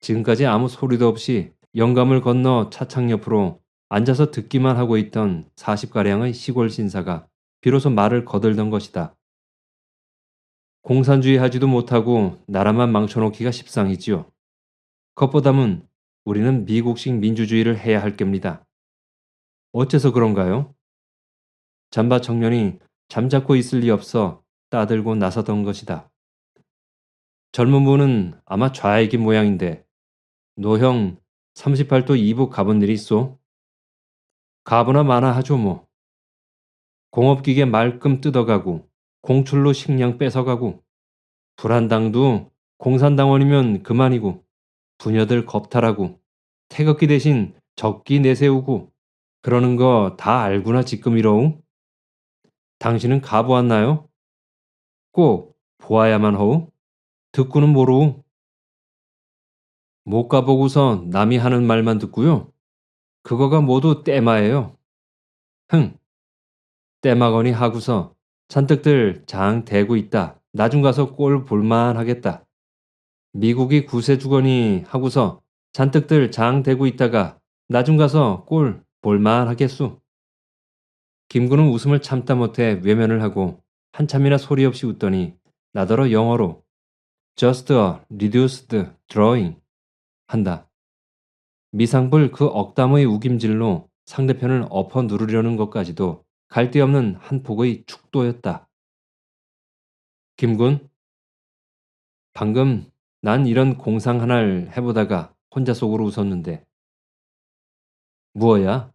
지금까지 아무 소리도 없이 영감을 건너 차창 옆으로 앉아서 듣기만 하고 있던 40가량의 시골 신사가 비로소 말을 거들던 것이다. 공산주의 하지도 못하고 나라만 망쳐놓기가 십상이지요. 겉보다문 우리는 미국식 민주주의를 해야 할 겁니다. 어째서 그런가요? 잠바 청년이 잠자코 있을 리 없어 따들고 나서던 것이다. 젊은 분은 아마 좌익인 모양인데 노형 38도 2부 가본 일이 있소? 가보나 마나 하죠 뭐. 공업기계 말끔 뜯어가고 공출로 식량 뺏어가고 불한당도 공산당원이면 그만이고 부녀들 겁탈하고 태극기 대신 적기 내세우고 그러는 거 다 알구나 지금이러우? 당신은 가보았나요? 꼭 보아야만 허우? 듣고는 모르우? 못 가보고서 남이 하는 말만 듣고요. 그거가 모두 떼마예요. 흥, 떼마거니 하고서 잔뜩들 장 대고 있다. 나중 가서 꼴 볼만 하겠다. 미국이 구세 주거니 하고서 잔뜩들 장 대고 있다가 나중 가서 꼴 볼만 하겠수. 김구는 웃음을 참다 못해 외면을 하고 한참이나 소리 없이 웃더니 나더러 영어로 Just a reduced drawing 한다. 미상불 그 억담의 우김질로 상대편을 엎어 누르려는 것까지도 갈데없는 한 폭의 축도였다. 김군, 방금 난 이런 공상 하나를 해보다가 혼자 속으로 웃었는데. 무엇야?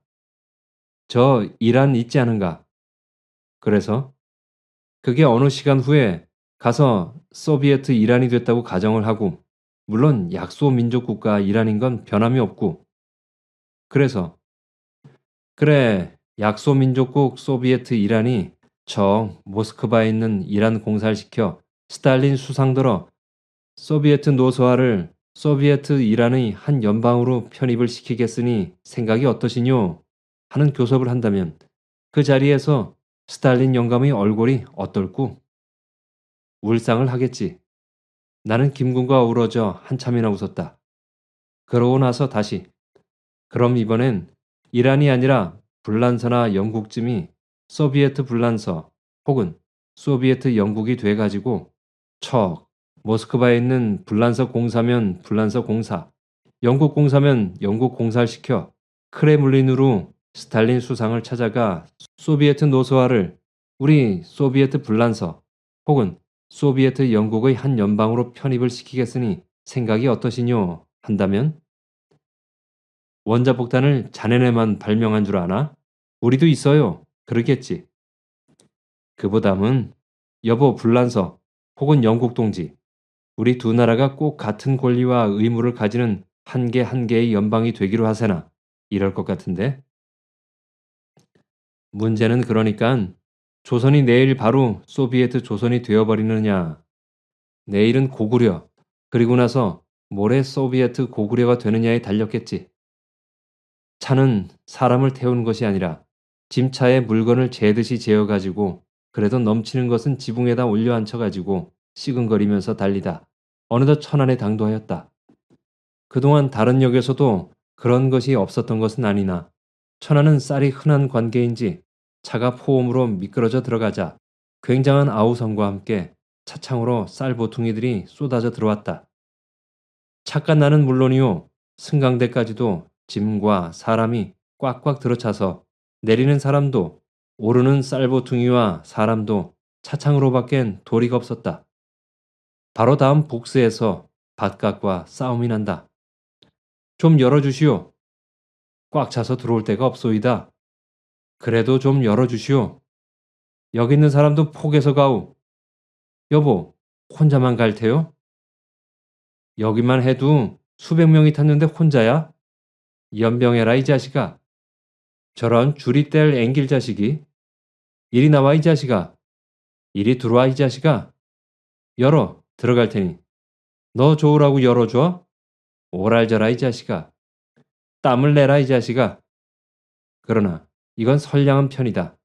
저 이란 있지 않은가? 그래서? 그게 어느 시간 후에 가서 소비에트 이란이 됐다고 가정을 하고 물론 약소 민족 국가 이란인 건 변함이 없고 그래서 그래 약소 민족국 소비에트 이란이 저 모스크바에 있는 이란 공사를 시켜 스탈린 수상들어 소비에트 노소화를 소비에트 이란의 한 연방으로 편입을 시키겠으니 생각이 어떠시뇨? 하는 교섭을 한다면 그 자리에서 스탈린 영감의 얼굴이 어떨꾸? 울상을 하겠지. 나는 김군과 어우러져 한참이나 웃었다. 그러고 나서 다시 그럼 이번엔 이란이 아니라 불란서나 영국쯤이 소비에트 불란서 혹은 소비에트 영국이 돼가지고 척 모스크바에 있는 불란서 공사면 불란서 공사, 영국 공사면 영국 공사를 시켜 크레물린으로 스탈린 수상을 찾아가 소비에트 노소화를 우리 소비에트 불란서 혹은 소비에트 영국의 한 연방으로 편입을 시키겠으니 생각이 어떠시뇨? 한다면 원자폭탄을 자네네만 발명한 줄 아나? 우리도 있어요. 그러겠지. 그보담은 여보 불란서 혹은 영국 동지 우리 두 나라가 꼭 같은 권리와 의무를 가지는 한 개 한 개의 연방이 되기로 하세나 이럴 것 같은데. 문제는 그러니깐 조선이 내일 바로 소비에트 조선이 되어버리느냐. 내일은 고구려 그리고 나서 모레 소비에트 고구려가 되느냐에 달렸겠지. 차는 사람을 태우는 것이 아니라 짐차에 물건을 재듯이 재어가지고 그래도 넘치는 것은 지붕에다 올려 앉혀가지고 시근거리면서 달리다 어느덧 천안에 당도하였다. 그동안 다른 역에서도 그런 것이 없었던 것은 아니나 천안은 쌀이 흔한 관계인지 차가 포음으로 미끄러져 들어가자 굉장한 아우성과 함께 차창으로 쌀 보퉁이들이 쏟아져 들어왔다. 착간나는 물론이요 승강대까지도 짐과 사람이 꽉꽉 들어차서 내리는 사람도 오르는 쌀보퉁이와 사람도 차창으로 밖엔 도리가 없었다. 바로 다음 북스에서 밭각과 싸움이 난다. 좀 열어주시오. 꽉 차서 들어올 데가 없소이다. 그래도 좀 열어주시오. 여기 있는 사람도 폭에서 가오. 여보, 혼자만 갈 테요? 여기만 해도 수백 명이 탔는데 혼자야? 연병해라 이 자식아. 저런 줄이 뗄 앵길 자식이. 이리 나와 이 자식아. 이리 들어와 이 자식아. 열어. 들어갈 테니. 너 좋으라고 열어줘? 오랄져라 이 자식아. 땀을 내라 이 자식아. 그러나 이건 선량한 편이다.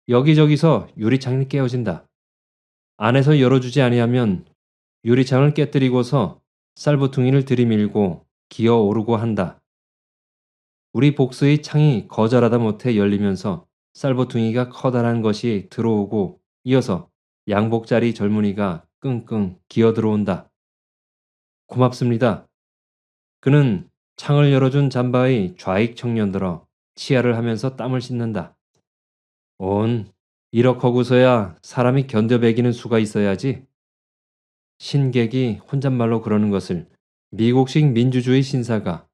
여기저기서 유리창이 깨어진다. 안에서 열어주지 아니하면 유리창을 깨뜨리고서 쌀부퉁이를 들이밀고 기어오르고 한다. 우리 복스의 창이 거절하다 못해 열리면서 쌀부퉁이가 커다란 것이 들어오고 이어서 양복자리 젊은이가 끙끙 기어 들어온다. 고맙습니다. 그는 창을 열어준 잠바의 좌익 청년들어 치아를 하면서 땀을 씻는다. 온, 이렇거구서야 사람이 견뎌배기는 수가 있어야지. 신객이 혼잣말로 그러는 것을 미국식 민주주의 신사가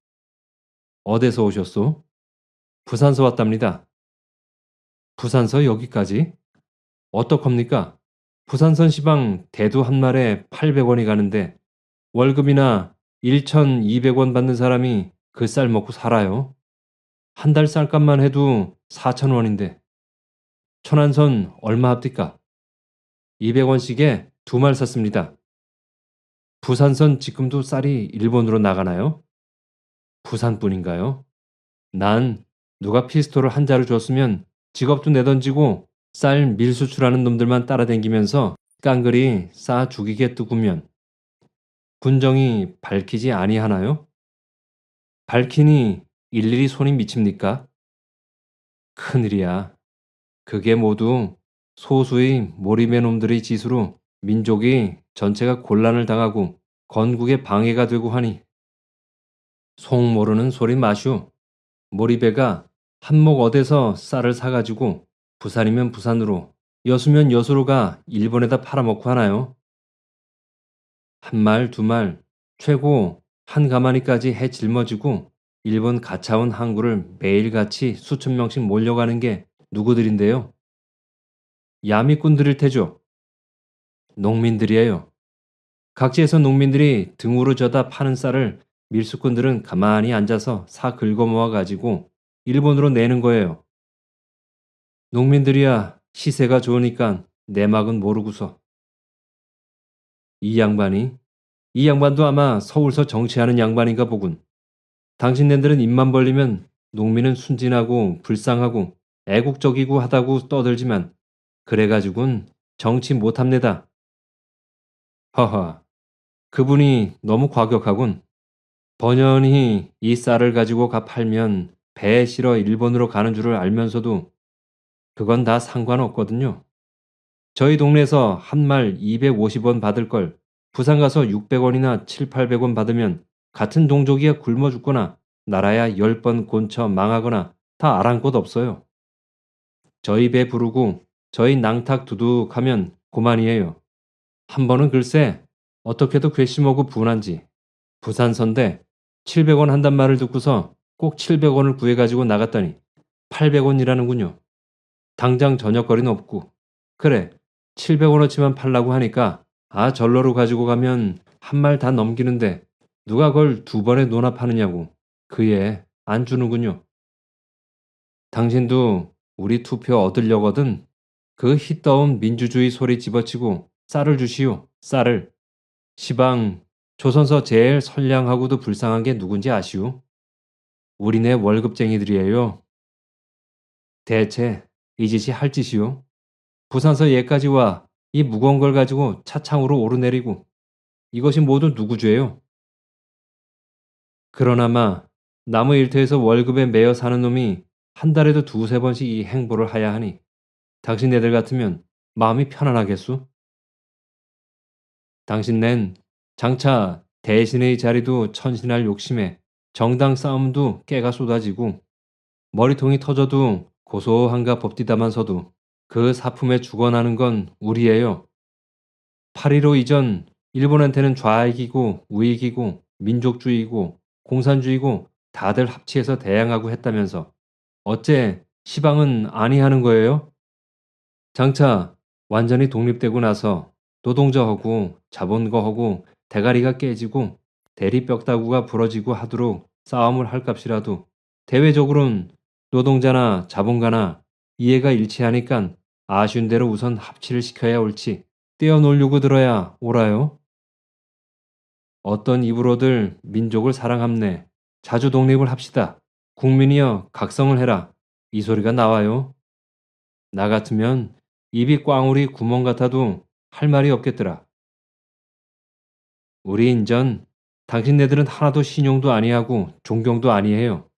어디서 오셨소? 부산서 왔답니다. 부산서 여기까지? 어떡합니까? 부산선 시방 대두 한 말에 800원이 가는데 월급이나 1,200원 받는 사람이 그 쌀 먹고 살아요. 한 달 쌀값만 해도 4,000원인데 천안선 얼마 합니까? 200원씩에 두 말 샀습니다. 부산선 지금도 쌀이 일본으로 나가나요? 부산뿐인가요? 난 누가 피스톨을 한 자루 줬으면 직업도 내던지고 쌀 밀수출하는 놈들만 따라댕기면서 깡그리 싸 죽이게 뜨구면 군정이 밝히지 아니하나요? 밝히니 일일이 손이 미칩니까? 큰일이야. 그게 모두 소수의 몰입의 놈들의 짓으로 민족이 전체가 곤란을 당하고 건국에 방해가 되고 하니 속 모르는 소리 마슈. 몰입애가 한몫 어디서 쌀을 사가지고 부산이면 부산으로 여수면 여수로 가 일본에다 팔아먹고 하나요? 한 말, 두 말, 최고 한 가마니까지 해 짊어지고 일본 가차원 항구를 매일같이 수천 명씩 몰려가는 게 누구들인데요? 야미꾼들일 테죠. 농민들이에요. 각지에서 농민들이 등으로 져다 파는 쌀을 밀수꾼들은 가만히 앉아서 사 긁어 모아가지고 일본으로 내는 거예요. 농민들이야 시세가 좋으니까 내막은 모르고서. 이 양반도 아마 서울서 정치하는 양반인가 보군. 당신네들은 입만 벌리면 농민은 순진하고 불쌍하고 애국적이고 하다고 떠들지만 그래가지고는 정치 못합니다. 허허, 그분이 너무 과격하군. 번연히 이 쌀을 가지고 가 팔면 배에 실어 일본으로 가는 줄을 알면서도 그건 다 상관없거든요. 저희 동네에서 한 말 250원 받을 걸 부산 가서 600원이나 7, 800원 받으면 같은 동족이야 굶어 죽거나 나라야 10번 곤쳐 망하거나 다 아랑 곳 없어요. 저희 배 부르고 저희 낭탁 두둑하면 고만이에요. 한 번은 글쎄 어떻게도 괘씸하고 분한지 부산선대 700원 한단 말을 듣고서 꼭 700원을 구해가지고 나갔더니 800원이라는군요. 당장 저녁거리는 없고 그래 700원어치만 팔라고 하니까 절러로 가지고 가면 한 말 다 넘기는데 누가 그걸 두 번에 논합하느냐고 그에 안 주는군요. 당신도 우리 투표 얻으려거든 그 희떠운 민주주의 소리 집어치고 쌀을 주시오. 쌀을. 시방 조선서 제일 선량하고도 불쌍한 게 누군지 아시오? 우리네 월급쟁이들이에요. 대체 이 짓이 할 짓이오? 부산서 얘까지 와 이 무거운 걸 가지고 차창으로 오르내리고 이것이 모두 누구 죄요? 그러나마 나무 일터에서 월급에 매여 사는 놈이 한 달에도 두세 번씩 이 행보를 하야 하니 당신네들 같으면 마음이 편안하겠소? 당신넨 장차 대신의 자리도 천신할 욕심에 정당 싸움도 깨가 쏟아지고 머리통이 터져도 고소한가 법디다만서도 그 사품에 죽어나는 건 우리예요. 8.15 이전 일본한테는 좌익이고 우익이고 민족주의고 공산주의고 다들 합치해서 대항하고 했다면서 어째 시방은 아니하는 거예요? 장차 완전히 독립되고 나서 노동자하고 자본가하고 대가리가 깨지고 대리뼈다구가 부러지고 하도록 싸움을 할 값이라도 대외적으로는 노동자나 자본가나 이해가 일치하니깐 아쉬운 대로 우선 합치를 시켜야 옳지 떼어놓으려고 들어야 옳아요. 어떤 입으로들 민족을 사랑함네. 자주 독립을 합시다. 국민이여 각성을 해라. 이 소리가 나와요. 나 같으면 입이 꽝우리 구멍 같아도 할 말이 없겠더라. 우리 인전 당신네들은 하나도 신용도 아니하고 존경도 아니해요.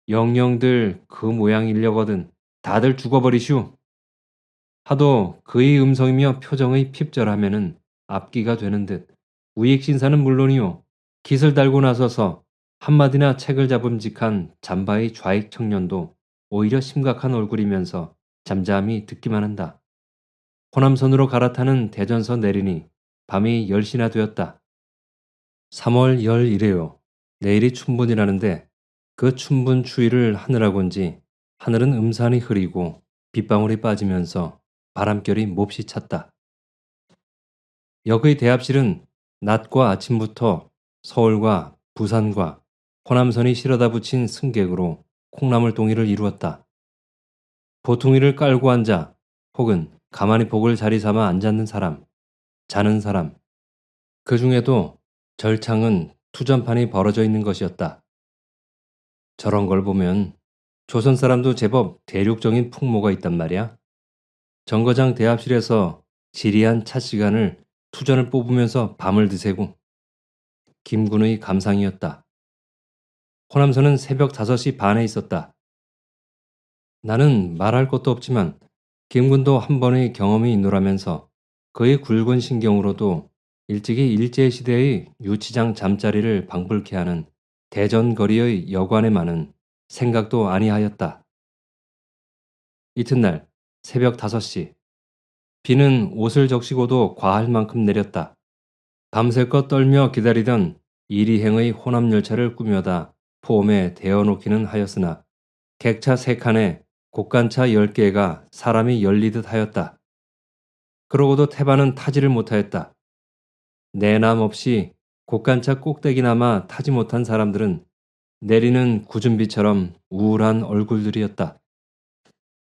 영영들 그 모양이려거든 다들 죽어버리슈. 하도 그의 음성이며 표정의 핍절하면은 앞기가 되는 듯 우익신사는 물론이요 깃을 달고 나서서 한마디나 책을 잡음직한 잠바의 좌익 청년도 오히려 심각한 얼굴이면서 잠잠히 듣기만 한다. 호남선으로 갈아타는 대전선 내리니 밤이 10시나 되었다. 3월 10일에요. 내일이 춘분이라는데 그 춘분 추위를 하느라고인지 하늘은 음산이 흐리고 빗방울이 빠지면서 바람결이 몹시 찼다. 역의 대합실은 낮과 아침부터 서울과 부산과 호남선이 실어다 붙인 승객으로 콩나물동이를 이루었다. 보퉁이를 깔고 앉아 혹은 가만히 복을 자리 삼아 앉았는 사람, 자는 사람. 그 중에도 절창은 투전판이 벌어져 있는 것이었다. 저런 걸 보면 조선 사람도 제법 대륙적인 풍모가 있단 말이야. 정거장 대합실에서 지리한 차 시간을 투전을 뽑으면서 밤을 드세고 김군의 감상이었다. 호남선은 새벽 5시 반에 있었다. 나는 말할 것도 없지만 김군도 한 번의 경험이 있노라면서 그의 굵은 신경으로도 일찍이 일제시대의 유치장 잠자리를 방불케 하는 대전거리의 여관에만은 생각도 아니하였다. 이튿날 새벽 5시 비는 옷을 적시고도 과할 만큼 내렸다. 밤새껏 떨며 기다리던 이리행의 호남열차를 꾸며다 폼에 대어놓기는 하였으나 객차 3칸에 곡간차 10개가 사람이 열리듯 하였다. 그러고도 태반은 타지를 못하였다. 내남 없이 곡간차 꼭대기나마 타지 못한 사람들은 내리는 구준비처럼 우울한 얼굴들이었다.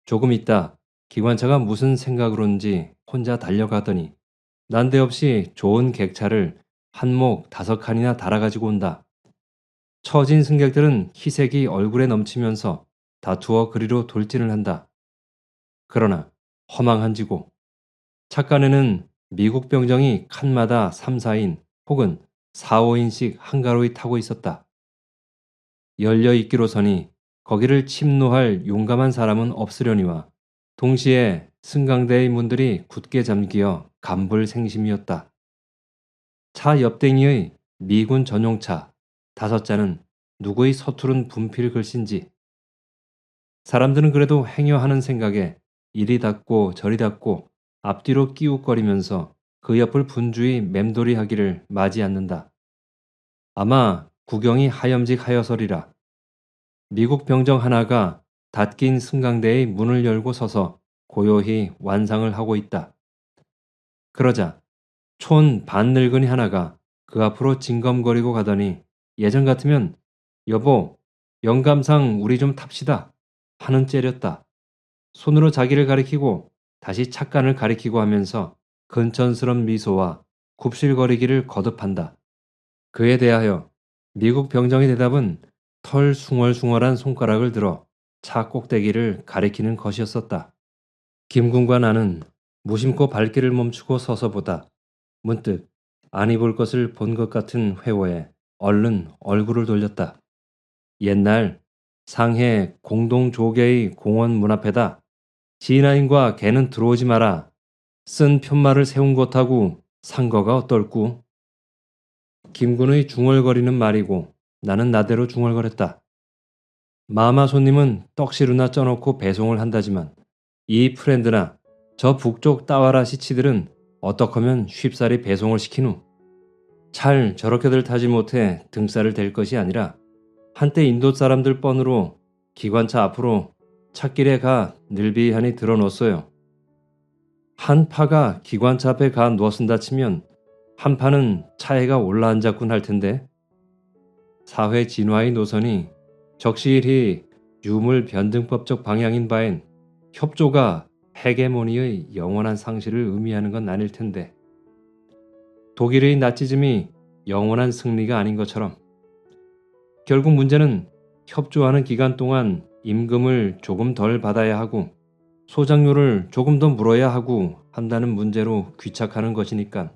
조금 있다 기관차가 무슨 생각으로인지 혼자 달려가더니 난데없이 좋은 객차를 한목 5칸이나 달아가지고 온다. 처진 승객들은 희색이 얼굴에 넘치면서 다투어 그리로 돌진을 한다. 그러나 허망한지고 착간에는 미국 병정이 칸마다 3, 4인 혹은 4, 5인씩 한가로이 타고 있었다. 열려있기로서니 거기를 침노할 용감한 사람은 없으려니와 동시에 승강대의 문들이 굳게 잠기어 간불생심이었다. 차 옆댕이의 미군 전용차 5자는 누구의 서투른 분필 글씨인지 사람들은 그래도 행여하는 생각에 이리 닫고 저리 닫고 앞뒤로 끼웃거리면서 그 옆을 분주히 맴돌이하기를 마지 않는다. 아마 구경이 하염직하여서리라. 미국 병정 하나가 닫긴 승강대의 문을 열고 서서 고요히 완상을 하고 있다. 그러자 촌 반늙은이 하나가 그 앞으로 징검거리고 가더니 예전 같으면 여보 영감상 우리 좀 탑시다 하는 째렸다. 손으로 자기를 가리키고 다시 착간을 가리키고 하면서 근천스런 미소와 굽실거리기를 거듭한다. 그에 대하여 미국 병정의 대답은 털 숭얼숭얼한 손가락을 들어 차 꼭대기를 가리키는 것이었었다. 김군과 나는 무심코 발길을 멈추고 서서 보다 문득 아니 볼 것을 본 것 같은 회오에 얼른 얼굴을 돌렸다. 옛날 상해 공동조계의 공원 문 앞에다 지인아인과 개는 들어오지 마라. 쓴 편말을 세운 것하고 산 거가 어떨꾸? 김군의 중얼거리는 말이고 나는 나대로 중얼거렸다. 마마 손님은 떡시루나 쪄놓고 배송을 한다지만 이 프렌드나 저 북쪽 따와라 시치들은 어떡하면 쉽사리 배송을 시킨 후 찰 저렇게들 타지 못해 등살을 댈 것이 아니라 한때 인도 사람들 뻔으로 기관차 앞으로 찻길에 가 늘비하니 들어놓았어요. 한 파가 기관차 앞에 가 누웠은다 치면 한 파는 차에가 올라앉았군 할 텐데 사회 진화의 노선이 적시일히 유물 변증법적 방향인 바엔 협조가 헤게모니의 영원한 상실을 의미하는 건 아닐 텐데 독일의 나치즘이 영원한 승리가 아닌 것처럼 결국 문제는 협조하는 기간 동안 임금을 조금 덜 받아야 하고 소장료를 조금 더 물어야 하고 한다는 문제로 귀착하는 것이니까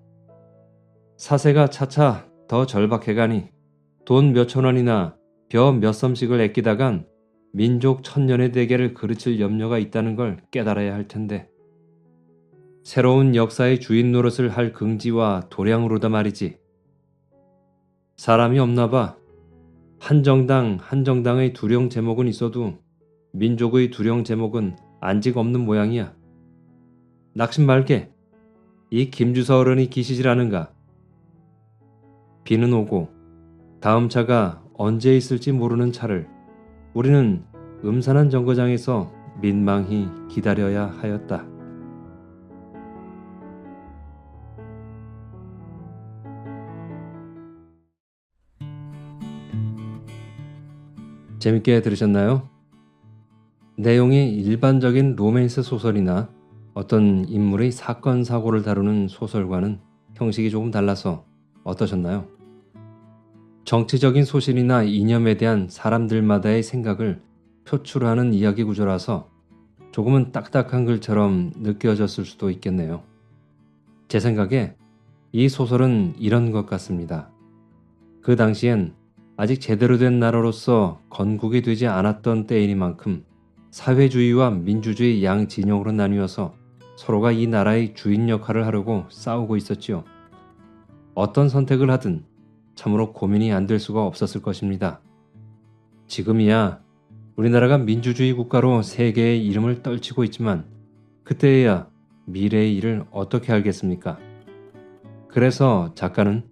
사세가 차차 더 절박해가니 돈 몇천 원이나 벼 몇 섬씩을 아끼다간 민족 천년의 대계를 그르칠 염려가 있다는 걸 깨달아야 할 텐데 새로운 역사의 주인 노릇을 할 긍지와 도량으로다 말이지. 사람이 없나 봐. 한 정당의 두령 제목은 있어도 민족의 두령 제목은 안직 없는 모양이야. 낙심 말게. 이 김주서 어른이 기시질 않은가. 비는 오고 다음 차가 언제 있을지 모르는 차를 우리는 음산한 정거장에서 민망히 기다려야 하였다. 재밌게 들으셨나요? 내용이 일반적인 로맨스 소설이나 어떤 인물의 사건 사고를 다루는 소설과는 형식이 조금 달라서 어떠셨나요? 정치적인 소신이나 이념에 대한 사람들마다의 생각을 표출하는 이야기 구조라서 조금은 딱딱한 글처럼 느껴졌을 수도 있겠네요. 제 생각에 이 소설은 이런 것 같습니다. 그 당시엔 아직 제대로 된 나라로서 건국이 되지 않았던 때이니만큼 사회주의와 민주주의 양 진영으로 나뉘어서 서로가 이 나라의 주인 역할을 하려고 싸우고 있었지요. 어떤 선택을 하든 참으로 고민이 안 될 수가 없었을 것입니다. 지금이야 우리나라가 민주주의 국가로 세계의 이름을 떨치고 있지만 그때야 미래의 일을 어떻게 알겠습니까? 그래서 작가는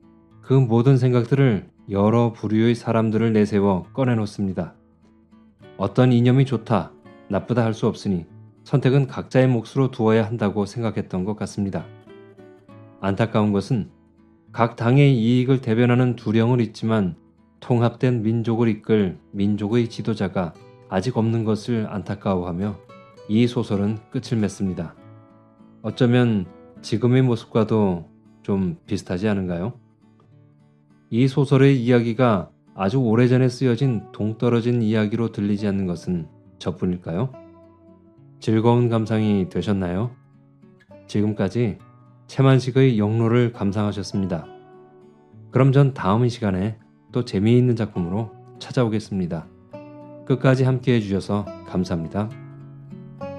그 모든 생각들을 여러 부류의 사람들을 내세워 꺼내놓습니다. 어떤 이념이 좋다, 나쁘다 할 수 없으니 선택은 각자의 몫으로 두어야 한다고 생각했던 것 같습니다. 안타까운 것은 각 당의 이익을 대변하는 두령은 있지만 통합된 민족을 이끌 민족의 지도자가 아직 없는 것을 안타까워하며 이 소설은 끝을 맺습니다. 어쩌면 지금의 모습과도 좀 비슷하지 않은가요? 이 소설의 이야기가 아주 오래전에 쓰여진 동떨어진 이야기로 들리지 않는 것은 저뿐일까요? 즐거운 감상이 되셨나요? 지금까지 채만식의 영로를 감상하셨습니다. 그럼 전 다음 시간에 또 재미있는 작품으로 찾아오겠습니다. 끝까지 함께 해주셔서 감사합니다.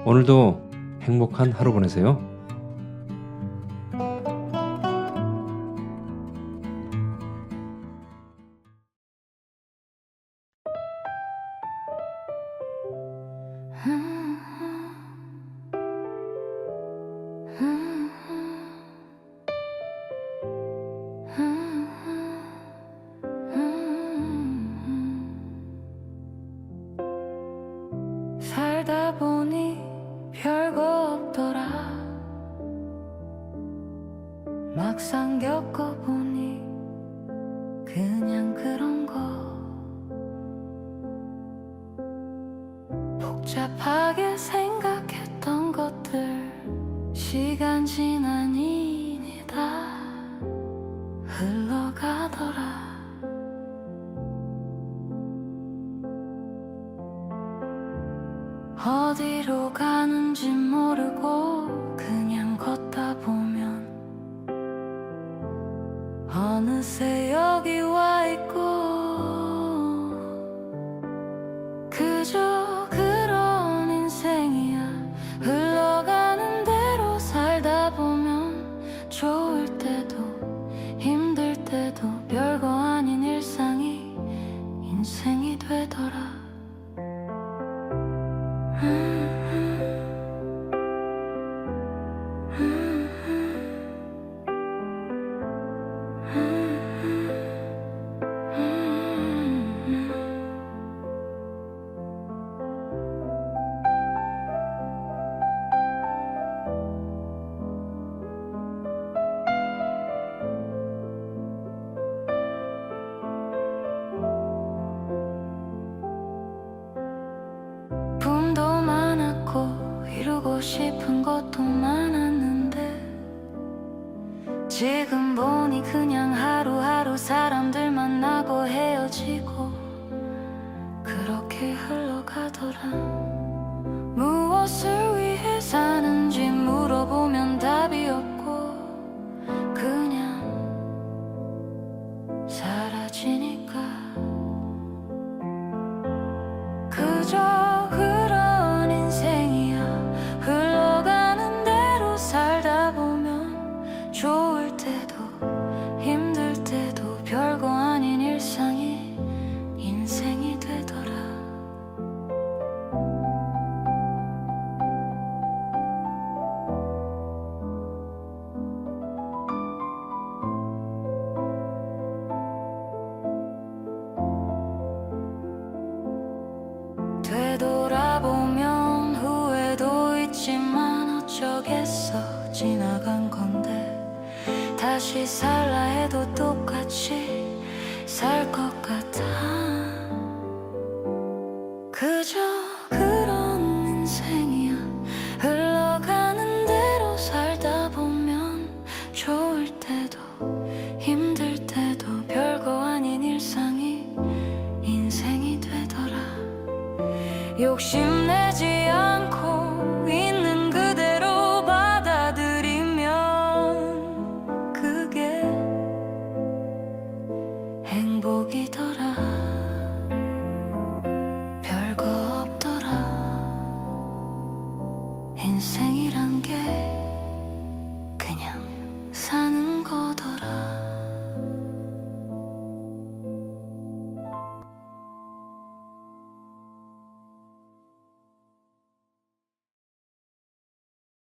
오늘도 행복한 하루 보내세요. 살다 보니 별거 없더라. 막상 겪어보니 그냥 그런 거. 복잡하게 생각했던 것들 시간 지나니 다 흘러가더라. 어디로 가는지 모르고 그냥 걷다 보면 어느새 여기 와 있고 그저 그런 인생이야. 흘러가는 대로 살다 보면 좋을 때도 힘들 때도 별거 아닌 일상이 인생이 되더라. 지금 보니 그냥 하루하루 사람들 만나고 헤어지고 그렇게 흘러가더라. 무엇을 위해 사는지 물어보면 답이 없고 그냥 사라지니까 그저 그런 인생이야. 흘러가는 대로 살다 보면 좋을 때도 힘들 때도 별거 아닌 일상이 인생이 되더라. 되돌아보면 후회도 있지만 어쩌겠어. 지나간 건데 다시 살라 해도 똑같이 살 것 같아. 그저 그런 인생이야. 흘러가는 대로 살다 보면 좋을 때도 힘들 때도 별거 아닌 일상이 인생이 되더라. 욕심내지 않고 있는 그대로 받아들이면 그게 행복이더라. 별거 없더라. 인생이란 게 그냥